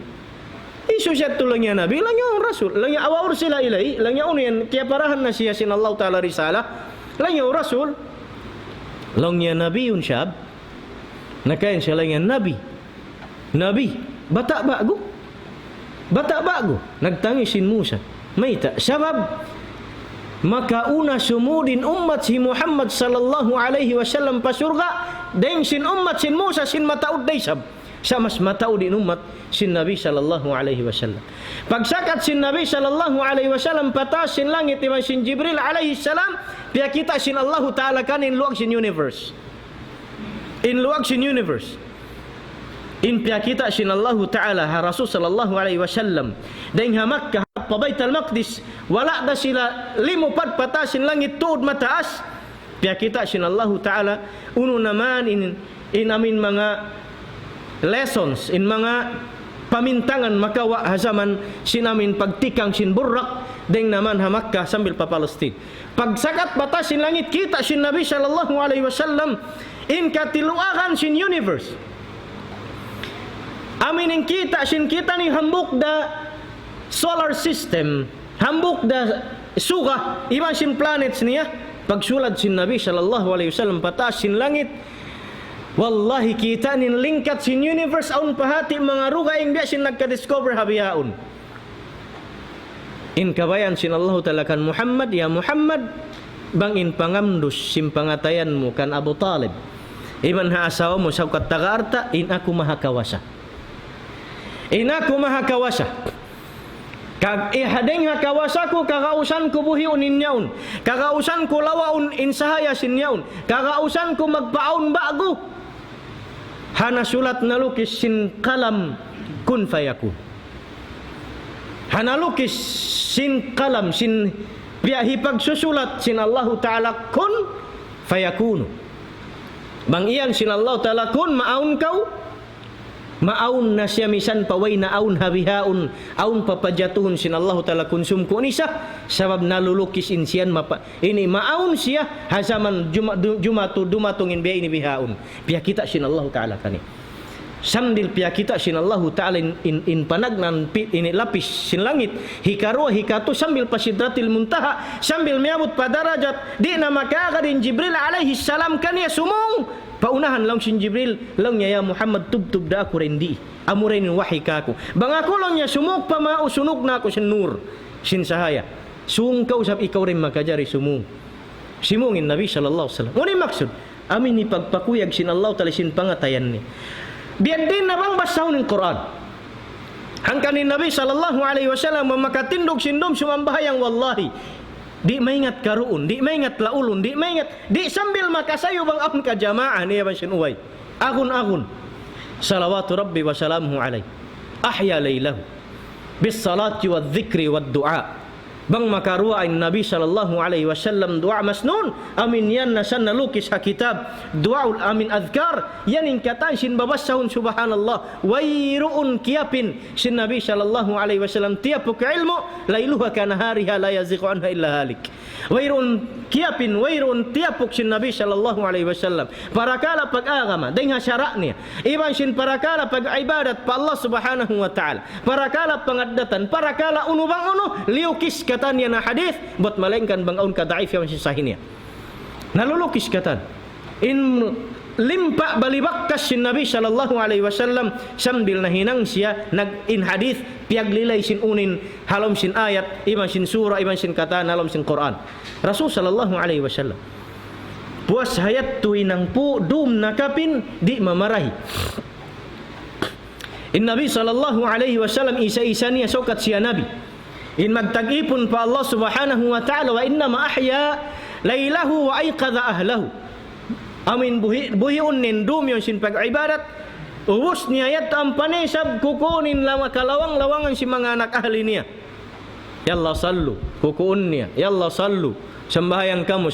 isusat tulong ya Nabi lang yung Rasul lang yung awawar sila ilay lang yung yan kaya parahan na siya sin Allah ta'ala risala lang yung Rasul long ya Nabi yun syab nakayan siya lang yung Nabi bata bago nagtangi sin Musa maita sabab makauna sumudin ummat si Muhammad sallallahu alaihi wasallam pasurga deng sin ummat sin Musa sin mataud daysab sa mas mataud din ummat sin Nabi sallallahu alaihi wasallam pagsakat sin Nabi sallallahu alaihi wasallam patas sin langit iman sin Jibril alaihi salam pia kita sin Allah ta'ala kan in luag sin universe in pia kita sin Allah ta'ala ha Rasul sallallahu alaihi wasallam deng ha Makkah pa Baitul Maqdis wala da sila limupad patasin langit tuod mataas pia kita sin Allah ta'ala uno naman in amin mga lessons in mga pamintangan makawa hazaman sinamin pagtikang sin burrak deng naman ha Makkah sambil pa Palestine pagsakat batasin langit kita sin Nabi sallallahu alaihi wasallam in katiluagan sin universe aminin kita sin kita ni hambuk da solar system hambuk da suga iman sin planets niya pagsulad sin Nabi sallallahu alaihi wasallam patas sin langit wallahi kita nin lingkat sin universe aun pahati mga ruga ing biya sin nagka-discover habiyaon in kabayan sin Allah Ta'ala kan Muhammad, ya Muhammad, bang in pangamdus sim pangatayan mo kan Abu Talib. Iman ha asawa mo sa katagarta, in ako mahakawasa. In ako mahakawasa. Kag ihadeng hakawasa ko, kakausan ko buhiun ninyaon. Kakausan ko lawaon insahaya sinyaon. Kakausan ko magpaon bago. Hana sulat na lukis sin kalam kun fayakun. Hana lukis sin kalam sin biyahi pagsusulat sin Allah Ta'ala kun fayakun. Bang iyan sin Allah Ta'ala kun maaun kau. Maaun na siya misan paway na aun habihaun aun papajatuhun sin Allah Ta'ala kunsum ko nisa sabab nalulukis insiyan ini maaun siya hasaman dumatungin biya ini bihaun biya kita sin Allah Ta'ala kani sambil biya kita sin Allah Ta'ala in panagnan ini lapis sin langit hikarua hikatu sambil pasidratil muntaha sambil miabot padarajat di na makakadin Jibril alaihi salam kaniya sumong paunahan lang sin Jibril lang niya ya Muhammad tubtub da ako rendi amurin wahi kako bang ako lang niya sumuk pa mausunog na ako sin nur sin sahaya sung kausap ikaw rin makajari sumung simungin Nabi sallallahu alaihi wasallam ngunit maksud amin ni pagpakuyag sin Allah Ta'ala sin pangatayan ni biyan din na bang basahon ng Quran hangkanin Nabi sallallahu alaihi wasallam mamakatindog sindom sumambahayang wallahi di maingat karuun, di maingat laulun, di maingat, di sambil makasayo bang akun ka jamaah niya bang sinuway. Akun salawatu rabbi wa salamuhu alaihi. Ahya laylahu bis salati wa dzikri wa du'a. Bang makaruain Nabi sallallahu alaihi wasallam doa masnun amin yan nasan nalukis ha kitab doaul amin adhkar yan ingkatan sin babasahun subhanallah wayruun kiapin sin Nabi sallallahu alaihi wasallam tiapuk ilmu lailuha kanahariha la yaziqu anha illa halik wayruun kiapin wayruun tiapuk sin Nabi sallallahu alaihi wasallam parakala pag-agama dengan syaraknya iban sin parakala pag-ibadat pa Allah subhanahu wa ta'ala parakala pangaddatan parakala unu bang unu liukis katanya na hadis buat malengkan bang aun kadaif yang sisahnya nalulukis katan in limpa balibakkas sin Nabi sallallahu alaihi wasallam sambil nahinang siya nag in hadis piag lilay sin unin halom sin ayat iban sin surah iban sin katan halom sin Quran Rasul sallallahu alaihi wasallam puas hayat tu inang pu dum nakapin di mamarahi in Nabi sallallahu alaihi wasallam isa-isanya sokat siya Nabi in magtag-ipon pa Allah subhanahu wa ta'ala wa inna ma ahya laylahu wa ayqadha ahlahu amin buhiun nindum yung sin pag-ibadat ubus niya yat ang panisab kukunin lama kalawang-lawangan si mga anak ahli niya yalla sallu kukuun niya yalla sallu sambayang kamu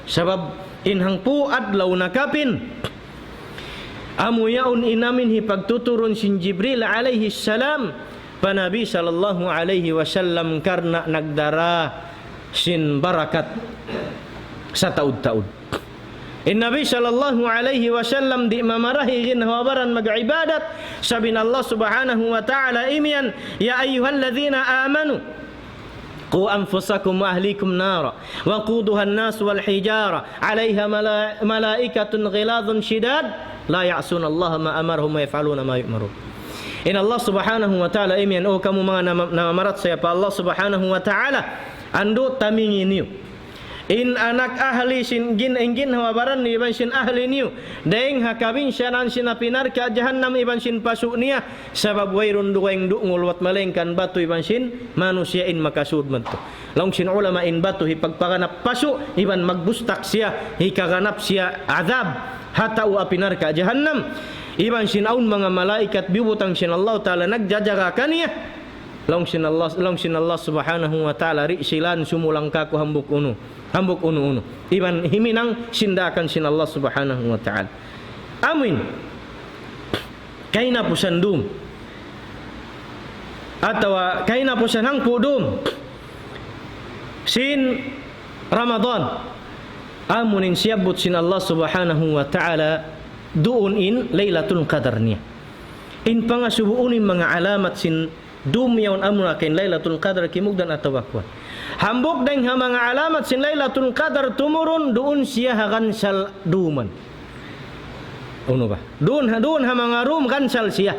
sabab inhang puad law nakapin amu yaun inamin hipagtuturun sin Jibril alaihi salam pa Nabi sallallahu alaihi wasallam karena nagdara sin barakat sa taud-taud. In Nabi sallallahu alaihi wasallam di mamarahi ginhawabaran mag-ibadat sabi Allah subhanahu wa ta'ala imian ya ayyuhalladzina amanu qu anfusakum wa ahlikum nara wa quduha an-nas wal hijara 'alayha malaikatun ghiladun shidad la ya'suna Allah ma amarahum wa yaf'aluna ma yu'marun. In Allah subhanahu wa ta'ala imian o kamu mga namamarat saya pa Allah subhanahu wa ta'ala ando tamingin niyo in anak ahli sin gin hawabaran ni iban sin ahli niyo daing hakabin syanan sin apinar ka jahannam iban sin pasuk niya sabab wayrun duwaing du'ngul wat malengkan batu iban sin manusia in makasud man to long sin ulama in batu hipagpaganap pasuk iban magbustak siya hikaganap siya azab hatau apinar ka jahannam iban sinaun mga malaikat bibutang sin Allah Ta'ala nagjajaga kaniya long sin Allah subhanahu wa ta'ala ri silan sumulang kako hambuk unu iban himinang sindakan sin Allah subhanahu wa ta'ala amin kaina pusandum atau kaina pusanang pudum sin Ramadan amunin siabut sin Allah subhanahu wa ta'ala duun in Lailatul Qadarnya in pangasubuunin mga alamat sin dumyawn amuna kin Lailatul Qadar kimugdan atau wakwan hambuk deng ha mga alamat sin Lailatul Qadar tumurun duun siya hagansal duman uno ba duun ha mga rum gansal siya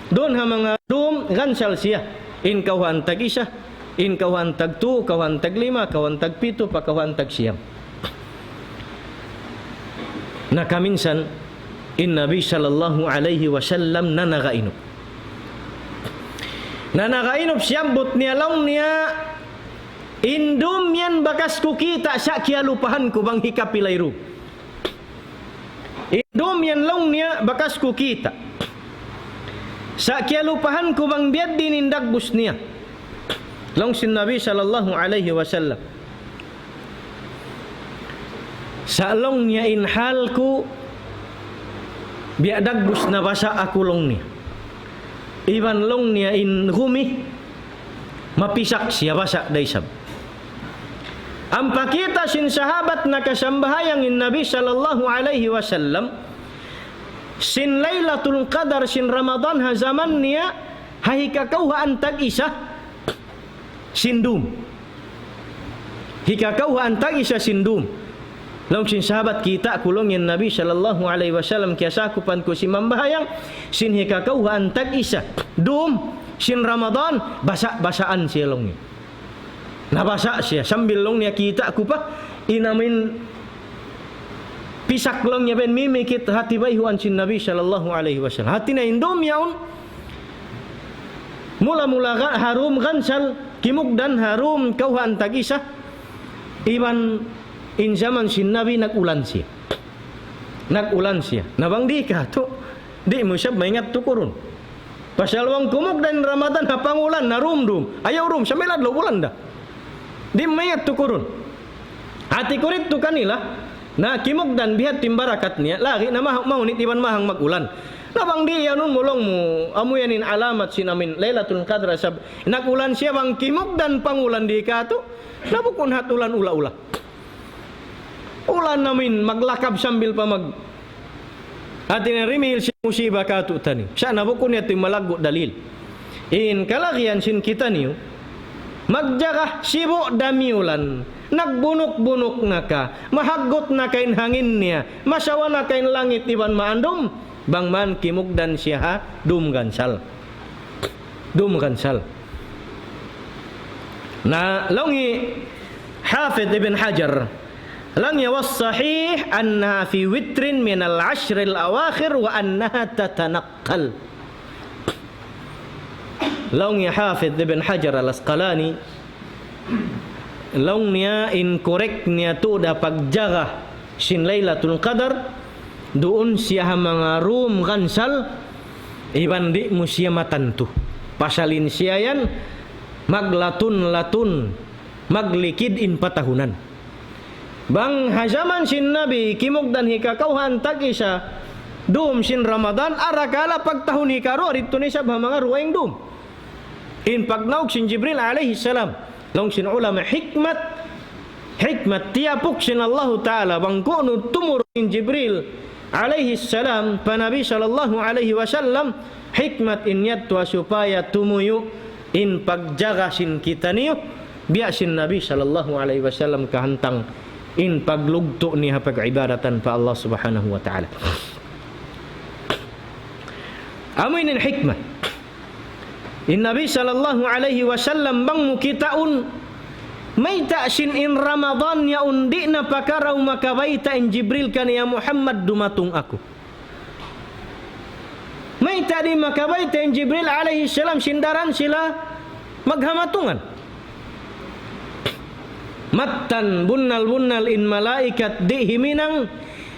duun ha mga rum gansal siya In kauhan tag isa, in kauhan tag 2, kauhan tag 5, kauhan tag 7, pakauhan tag 9. Nakaminsan in Nabi sallallahu alaihi wasallam nanagainop. Nanagainop siyambot niya lang niya indum yan bakas ko kita sa kialupahan ko bang hikapilay ro. Indum yan lang niya bakas ko kita sa kialupahan ko bang biad dinindagbus niya. Lang sin Nabi sallallahu alaihi wasallam. Sa long niya inhal ko biadagbus na basa ako long niya. Iban long niya in humi mapisak siya basa daysab. Ang pakita sin sahabat na kasambahayang in Nabi sallallahu alaihi wasallam sin Lailatul Qadar sin Ramadan ha zaman niya hahikakauhaan tag isa sindum. Hikakauhaan tag isa sindum. Long sin sahabat kita kulong yan Nabi sallallahu alaihi wasallam kaya sakupan ko si mambahayang sin hikakauhan tag isa dum sin Ramadan basa-basaan siya long niya. Nabasa siya sambil long niya kita ko pa inamin pisak long niya ben mimikit hati bayhuan sin Nabi sallallahu alaihi wasallam. Hati na indum yaun mula-mula harum gansal kimugdan harum kauhan tag isa iban in zaman sin Nabi nagulan siya. Nagulan siya. Nabang di ka to. Di mo siya maingat to kurun. Pasalwang kumog dan Ramadan hapangulan na rumdum. Ayaw rum sa meladlo bulan da. Di maingat to kurun. Ati kurit to kanila na kimog dan bihat timbarakat niya lagi na maunit iban mahang magulan. Nabang di yan mulong mo amuyanin alamat sinamin Lailatul Qadar sab nagulan siya bang kimog dan pangulan di ka to. Nabukon hatulan ula-ula. Ulan namin maglakab sambil pa mag atin rimil si musibah katu tani. Sa nabukon niya ito malago dalil. In kalagian sin kita niyo magjaga sibo damiulan nagbunok-bunok na ka mahagot na kain hangin niya masawa na kain langit iban maandom bang man kimugdan siya ha dum gansal na longi Hafidh Ibn Hajar lang yawas sahih annaha fi witrin min al-ashr al-awakhir wa annaha tatanaqqal. Lang ya Hafidh Ibn Hajar al-Asqalani lang niya incorrect niya to da pagjaga sin Lailatul Qadar doon siya mga room gansal iban di mo siya matanto. Pasalin siya yan maglatun-latun maglikid in patahunan. Bang hazaman sin Nabi kimugdan hikakauhan tag isa dum sin Ramadan arakala pagtahun hikaro rito ni sabha mga ruwaing dum in pagnaog sin Jibril alaihi salam long sin ulama hikmat tiapok sin Allah Ta'ala bang kuno tumuro sin Jibril alaihi salam pa Nabi sallallahu alaihi wasallam hikmat inyat wa supaya tumuyo in pagjaga sin kita niyo biya sin Nabi sallallahu alaihi wasallam kahantang in paglugto niya pag-ibadatan pa Allah subhanahu wa ta'ala. Amoy nin hikmah. In Nabi sallallahu alaihi wasallam bang mukitaun may ta'sin in Ramadan ya undi na pakaraw makabaita in Jibril kaniya Muhammad dumatung ako. May ta'di makabaita in Jibril alaihi salam sindaran sila maghamatungan. Mattan bunnal in malaikat di himinang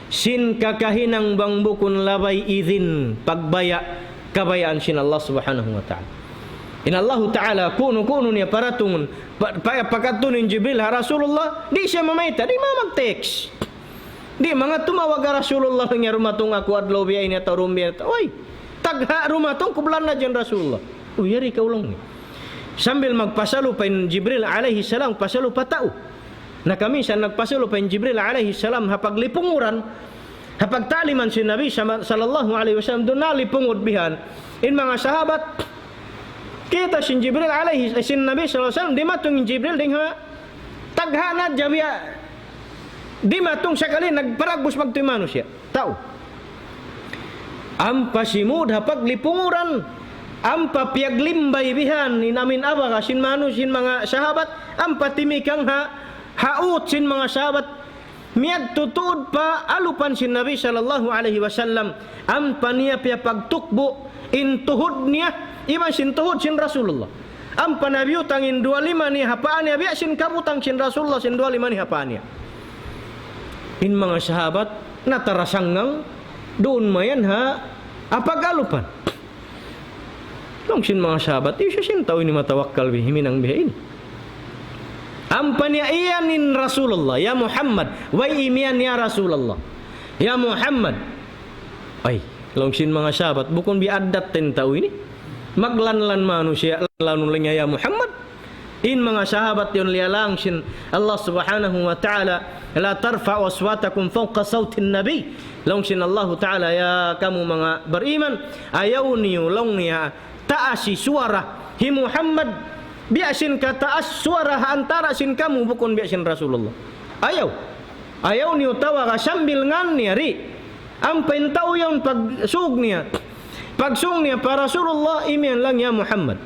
sin kakahinang bang bukun labay izin pagbaya kabayaan sin Allah subhanahu wa ta'ala. In Allah ta'ala kuno niya paratungun pagkatunin Jibril ha Rasulullah di siya mamaita di mamag-text di mga tumawag ha Rasulullah nga rumatong ako adlaw biya ini atau rumbiya oy tagha rumatong kublan na dyan Rasulullah uyari ka ulang ni sambil magpasalo pa in Jibril alaihi salam pasalo pa tao na kami sa nagpasalo pa in Jibril alaihi salam hapaglipunguran hapagtaliman si Nabi sallallahu alaihi wasallam doon nalipungod bihan in mga sahabat kita si Jibril alaihi sin Nabi sallallahu alaihi wasallam di matong Jibril ding ha taghana jabiya di matong sakali nagparagos magtimano siya tao ang pasimud hapaglipunguran ampa piaglimbay bihan inamin abaga sin manu sin mga sahabat ampa timikang haut sin mga sahabat miad tutuod pa alupan sin Nabi sallallahu alaihi wasallam ampa niya pia pagtukbo in tuhod niya iban sin tuhod sin Rasulullah ampa Nabi utang in 25 ni hapaan niya biya sin kabutang sin Rasulullah sin 25 ni hapaan niya in mga sahabat natarasanggang doon mayan apagalupan long sin mga sahabat isya sin tao ini matawakkal bihi minang bihin ampanya iyanin Rasulullah ya Muhammad wa imian ya Rasulullah ya Muhammad ay long sin mga sahabat bukon biadat ten tao ini maglanlan manusia lanulnya ya Muhammad in mga sahabat yon lialang sin Allah subhanahu wa ta'ala la tarfa'u aswatakum fawqa sautin nabi long sin Allah ta'ala ya kamu mga beriman ayaw niyo long niya taasi suara hi Muhammad biasin ka taas suara antara sin kamu bukon biasin Rasulullah ayaw niyo tawa ka sambil ngan niya ri ang pentaw yung pagsug niya pa Rasulullah imian lang ya Muhammad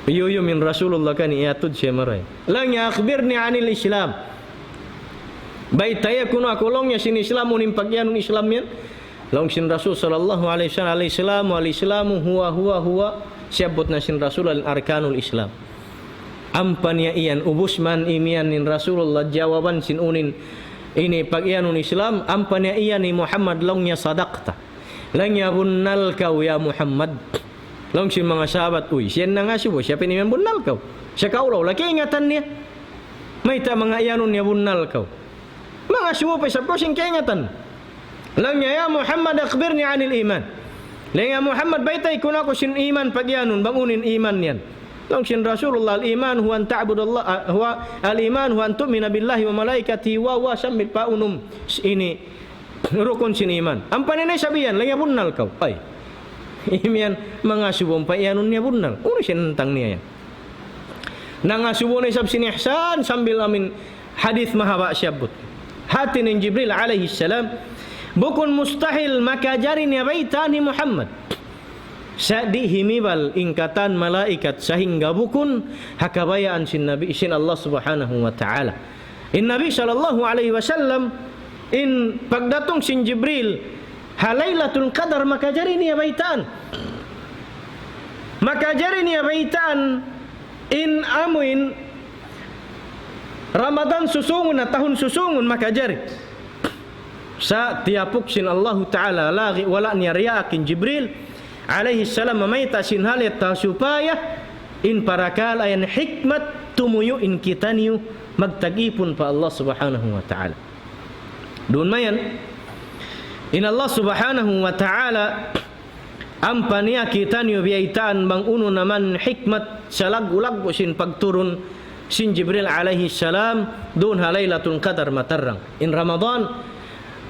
iyo min Rasulullah kan iyatud siya maray lang ya akhbirni anil Islam baitaya kuno akulong ya sin Islam unim pagyanong Islam yan long sin Rasul sallallahu alaihi wasallam al-islamu huwa siabot na sin Rasul al-arkanul Islam ampan ya iyan ubus man imian nin Rasulullah jawaban sin unin ini pagyanong Islam ampan ya iyan ni Muhammad long ya sadaqta lang ya bunnal kau ya Muhammad long sin mga sahabat uy siya na nga siya siya piniman bunnal kau siya kaulaw laki ingatan niya may ta mga iyanon niya bunnal kau mga siya pa sabko sin kaingatan lang ya Muhammad akhbirni anil iman lang ya Muhammad baitay kuna ko sin iman pagyanon bangunin iman yan lang sin Rasulullah al-iman huwa an ta'budallah huwa al-iman huwa an tu'mina billahi wa malaikatihi wa sambil paunum ini rukun sin iman ampan ini sabihan lang ya bunnal kau ay imian mga subong pa iyanon niya bunnal uno siya nantang niya yan nangasubong na isab sin ihsan sambil amin hadith mahaba siyabot hatin in Jibril alaihi salam bukun mustahil makajarin ya baitani Muhammad sa di himibal ingkatan malaikat sehingga bukun hakabayaan sin Nabi sin Allah subhanahu wa ta'ala in Nabi sallallahu alaihi wasallam in pagdatong sin Jibril halailatul qadar makajarin ya baitan in amuin Ramadan susungun na tahun susungun makajari sa tiapuk sin Allah Ta'ala lagi wala niya riyakin Jibril alaihi salam mamaita sin halit supaya in parakal ayan hikmat tumuyo in kita niyo magtagipon pa Allah subhanahu wa ta'ala doon mayan in Allah subhanahu wa ta'ala ampaniya kita niyo biyaitaan bang uno naman hikmat sa lag-ulag sin pagturun sin Jibril alaihi salam doon halaylatul qadar matarang in Ramadan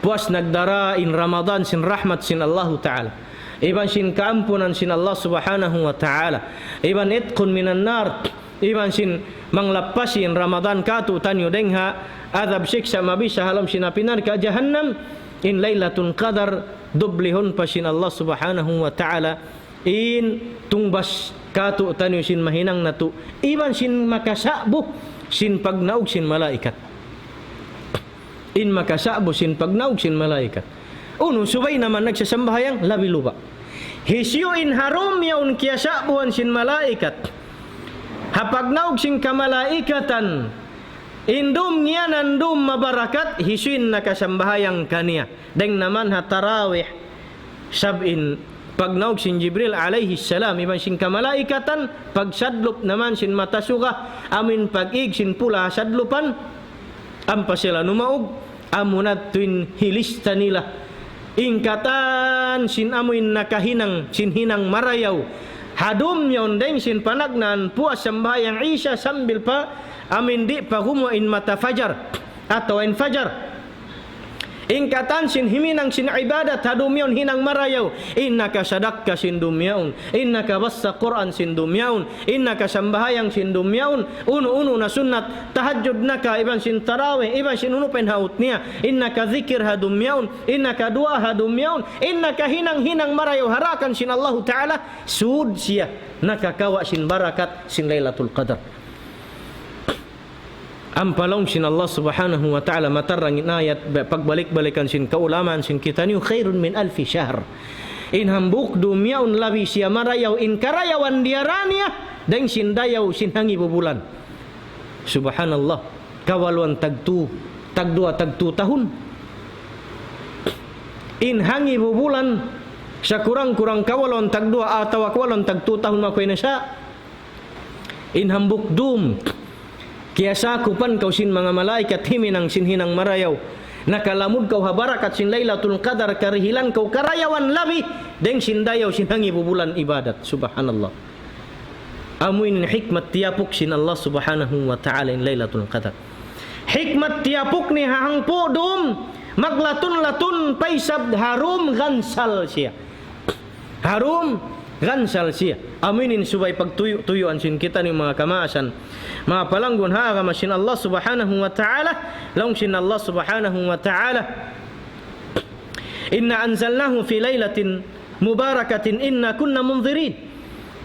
puas nagdara in Ramadan sin rahmat sin Allah Ta'ala iban sin kaampunan sin Allah subhanahu wa ta'ala iban itqun minan nar iban sin manglapasi in Ramadan katu tanyo dengha adab siksa mabisa halam sinapinar ka jahannam in laylatul qadar dublihon pa sin Allah subhanahu wa ta'ala in tungbas katu tanyo sin mahinang natu iban sin makasabo sin pagnaog sin malaikat in makasabo sin pagnaog sin malaikat uno subay naman nagsasambahayang labi lupa hisyo in harum yaun kiyasabuhan sin malaikat hapagnaog sin kamalaikatan indum niya nandum mabarakat hisuin nakasambahayang kaniya deng naman hatarawih sabin pagnaog sin Jibril alaihi salam iban sin kamalaikatan pagsadlop naman sin matasuka amin pag-ig sin pula sadlupan ampa sila numaog amunat tuin hilista nila ingkatan sin amuin nakahinang sin hinang marayaw hadum yon deng sin panagnan puas sambayang Isa sambil pa amin di pa humuin mata fajar atau in fajar Ingkatan sin himinang sin ibadat hadumyaun hinang marayaw. Innaka sadakka sin dumyaun. Innaka bassa Quran sin dumyaun. Innaka sambahayang sin dumyaun. Unu na sunnat tahajud naka iban sin tarawih iban sin unu penhaut niya. Innaka zikir hadumyaun. Innaka dua hadumyaun. Innaka hinang marayaw harakan sin Allah Ta'ala. Sud siya nakakawa sin barakat sin Lailatul Qadar. Ampalong sin Allah Subhanahu wa Ta'ala matarang inayat pagbalik-balikan sin kaulaman sin kita niyo khairun min alfi syahr. In hambuk dumyaun labi siya marayaw in karayawan diarania deng sin dayaw sin hangi bubulan. Subhanallah. Kawaluan tagdua tahun. In hangi bubulan sa kurang-kurang kawaluan tagdua atau kawaluan tagtu tahun makoy na siya. In hambuk dum kiasa kupan kau sin mga malaikat himinang sin hinang marayaw. Nakalamud kau habarakat sin Lailatul Qadar karihilan kau karayawan labi deng sin dayaw sin hangi bubulan ibadat. Subhanallah. Amuin hikmat tiapuk sin Allah Subhanahu wa Ta'ala in Lailatul Qadar. Hikmat tiapuk ni hahang podum maglatun-latun paisab harum gansal siya. Harum gansal siya. Aminin subay pagtuyuan sin kita ni mga kamaasan. Mga palanggun haagama sin Allah Subhanahu wa Ta'ala. Laung sin Allah Subhanahu wa Ta'ala. Inna anzalnahu fi laylatin mubarakatin inna kunna munzirin.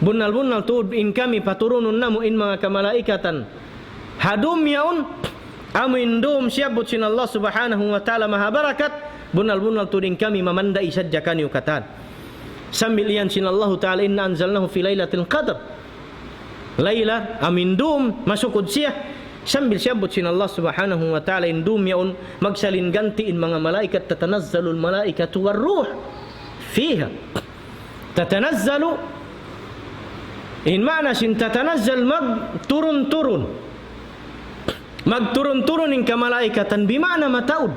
Bunal-bunal tuud in kami paturunun namu in mga kamalaikatan. Hadum yaun amin dum siabut sin Allah Subhanahu wa Ta'ala maha barakat. Bunal-bunal tuud in kami mamandai sadja kaniu katan. Sambil iyan sin Allah Ta'ala inna anzalnahu fi laylatil qadr. Laila amin dum masukod siya sambil siabot sin Allah Subhanahu wa Ta'ala indum yaun magsalin ganti in mga malaikat tatanazzalul malaikatu warruh fiha. Tatanazzalu in mana sin tatanazzal magturun-turun in kamalaikatan bimana mataud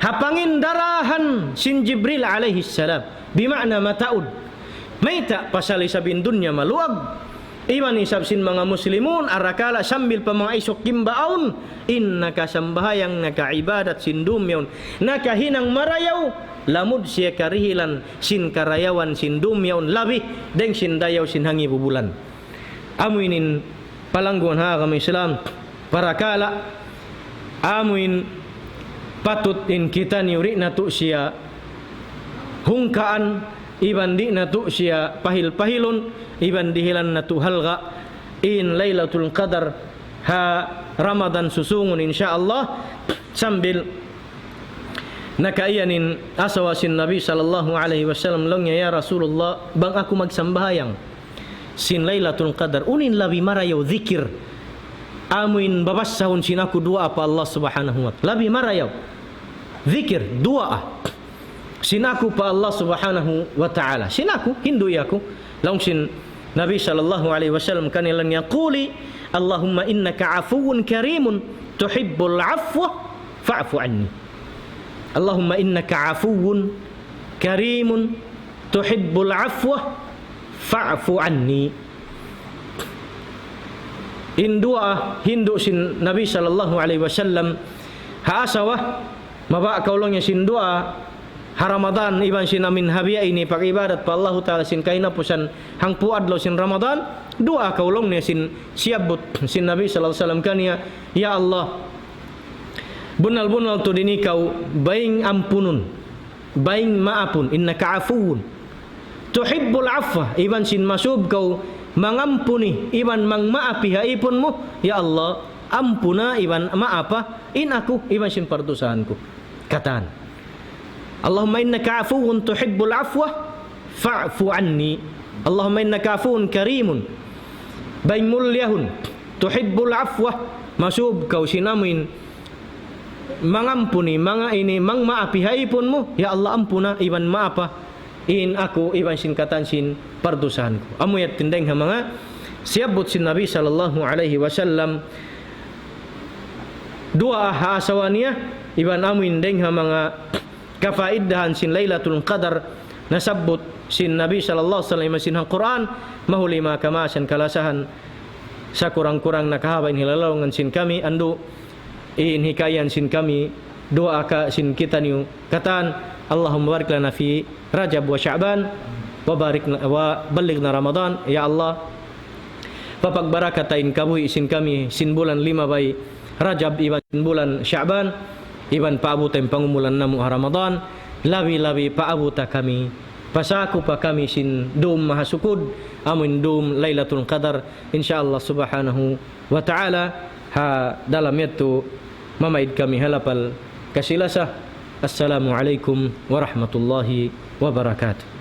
hapangin darahan sin Jibril alaihi salam bimana mataud maita pasali sabin dunya maluag. Iman isab sin mga muslimun arakala sambil pamaisok kimbaon innaka sambahayang nakaibadat sin dumyaun nakahinang marayaw lamud siya karihilan sin karayawan sin dumyaun labi deng sin dayaw sin hangi bubulan. Amuinin palangguan ha kami Islam parakala amuin patut in kita niuri na tu siya hungkaan iban di na tu siya pahil-pahilon iban dihilan na tu halga in Lailatul Qadar ha Ramadan susungun insyaallah sambil nakaiyanin asawasin Nabi sallallahu alaihi wasallam langnya ya Rasulullah bang aku magsambayang sin Lailatul Qadar unin labi marayaw zikir amuin babasahun sin aku dua apa Allah Subhanahu wa Ta'ala labi marayaw zikir dua sinaku pa Allah Subhanahu wa Ta'ala sinaku hindu yaku laung sin Nabi sallallahu alaihi wasallam kanilang yaquli Allahumma innaka afuwun karimun tuhibbul afwa fa'fu anni. Allahumma innaka afuwun karimun tuhibbul afwa fa'fu anni. Indua hindu sin Nabi sallallahu alaihi wasallam haasawa maba kaulongnya sin dua Ramadan iban sin amin habia ini pak ibadat pa Allah Ta'ala sin kaina pusan hang puadlo sin Ramadan dua kaulong ni sin siabut sin Nabi sallallahu alaihi wasallam kania ya Allah bunal-bunal tu dini kau baing ampunun baing maapun innaka afuun tuhibbul afwa iban sin masub kau mangampuni iban mang maapi haipunmu ya Allah ampuna iban maapa in aku iban sin pardusahanku katan Allahumma innaka afuwun tuhibbul afwa fa'fu anni. Allahumma innaka afuwun karimun bain mulyahun tuhibbul afwa masub kau sinamin mangampuni mga ini mang maapi haipunmu ya Allah ampuna iban maapa in aku iban sin katan sin pardusahanku. Amu yat tindeng ha mga siabot sin Nabi sallallahu alaihi wasallam dua hasawania iban amu indeng ha mga kafaidahan sin Lailatul Qadar nasabut sin Nabi sallallahu alaihi wasallam sin Al-Quran mahulima kamasan kalasahan sa kurang-kurang nakahabain hilalawang sin kami andu in hikayan sin kami doa ka sin kita niu kataan Allahumma barik lana fi Rajab wa Sya'ban wa ballighna Ramadan. Ya Allah, papak barakatain kamu isin kami sin bulan 5 bay Rajab iban sin bulan Sya'ban iban paabutan pangumulan namu Ramadan, lawi-lawi paabuta kami pasaku pa kami sin dum mahasukud amin dum Lailatul Qadar insyaallah subhanahu wa ta'ala. Ha dalam itu mamaid kami halapal kasilasa. Assalamualaikum warahmatullahi wabarakatuh.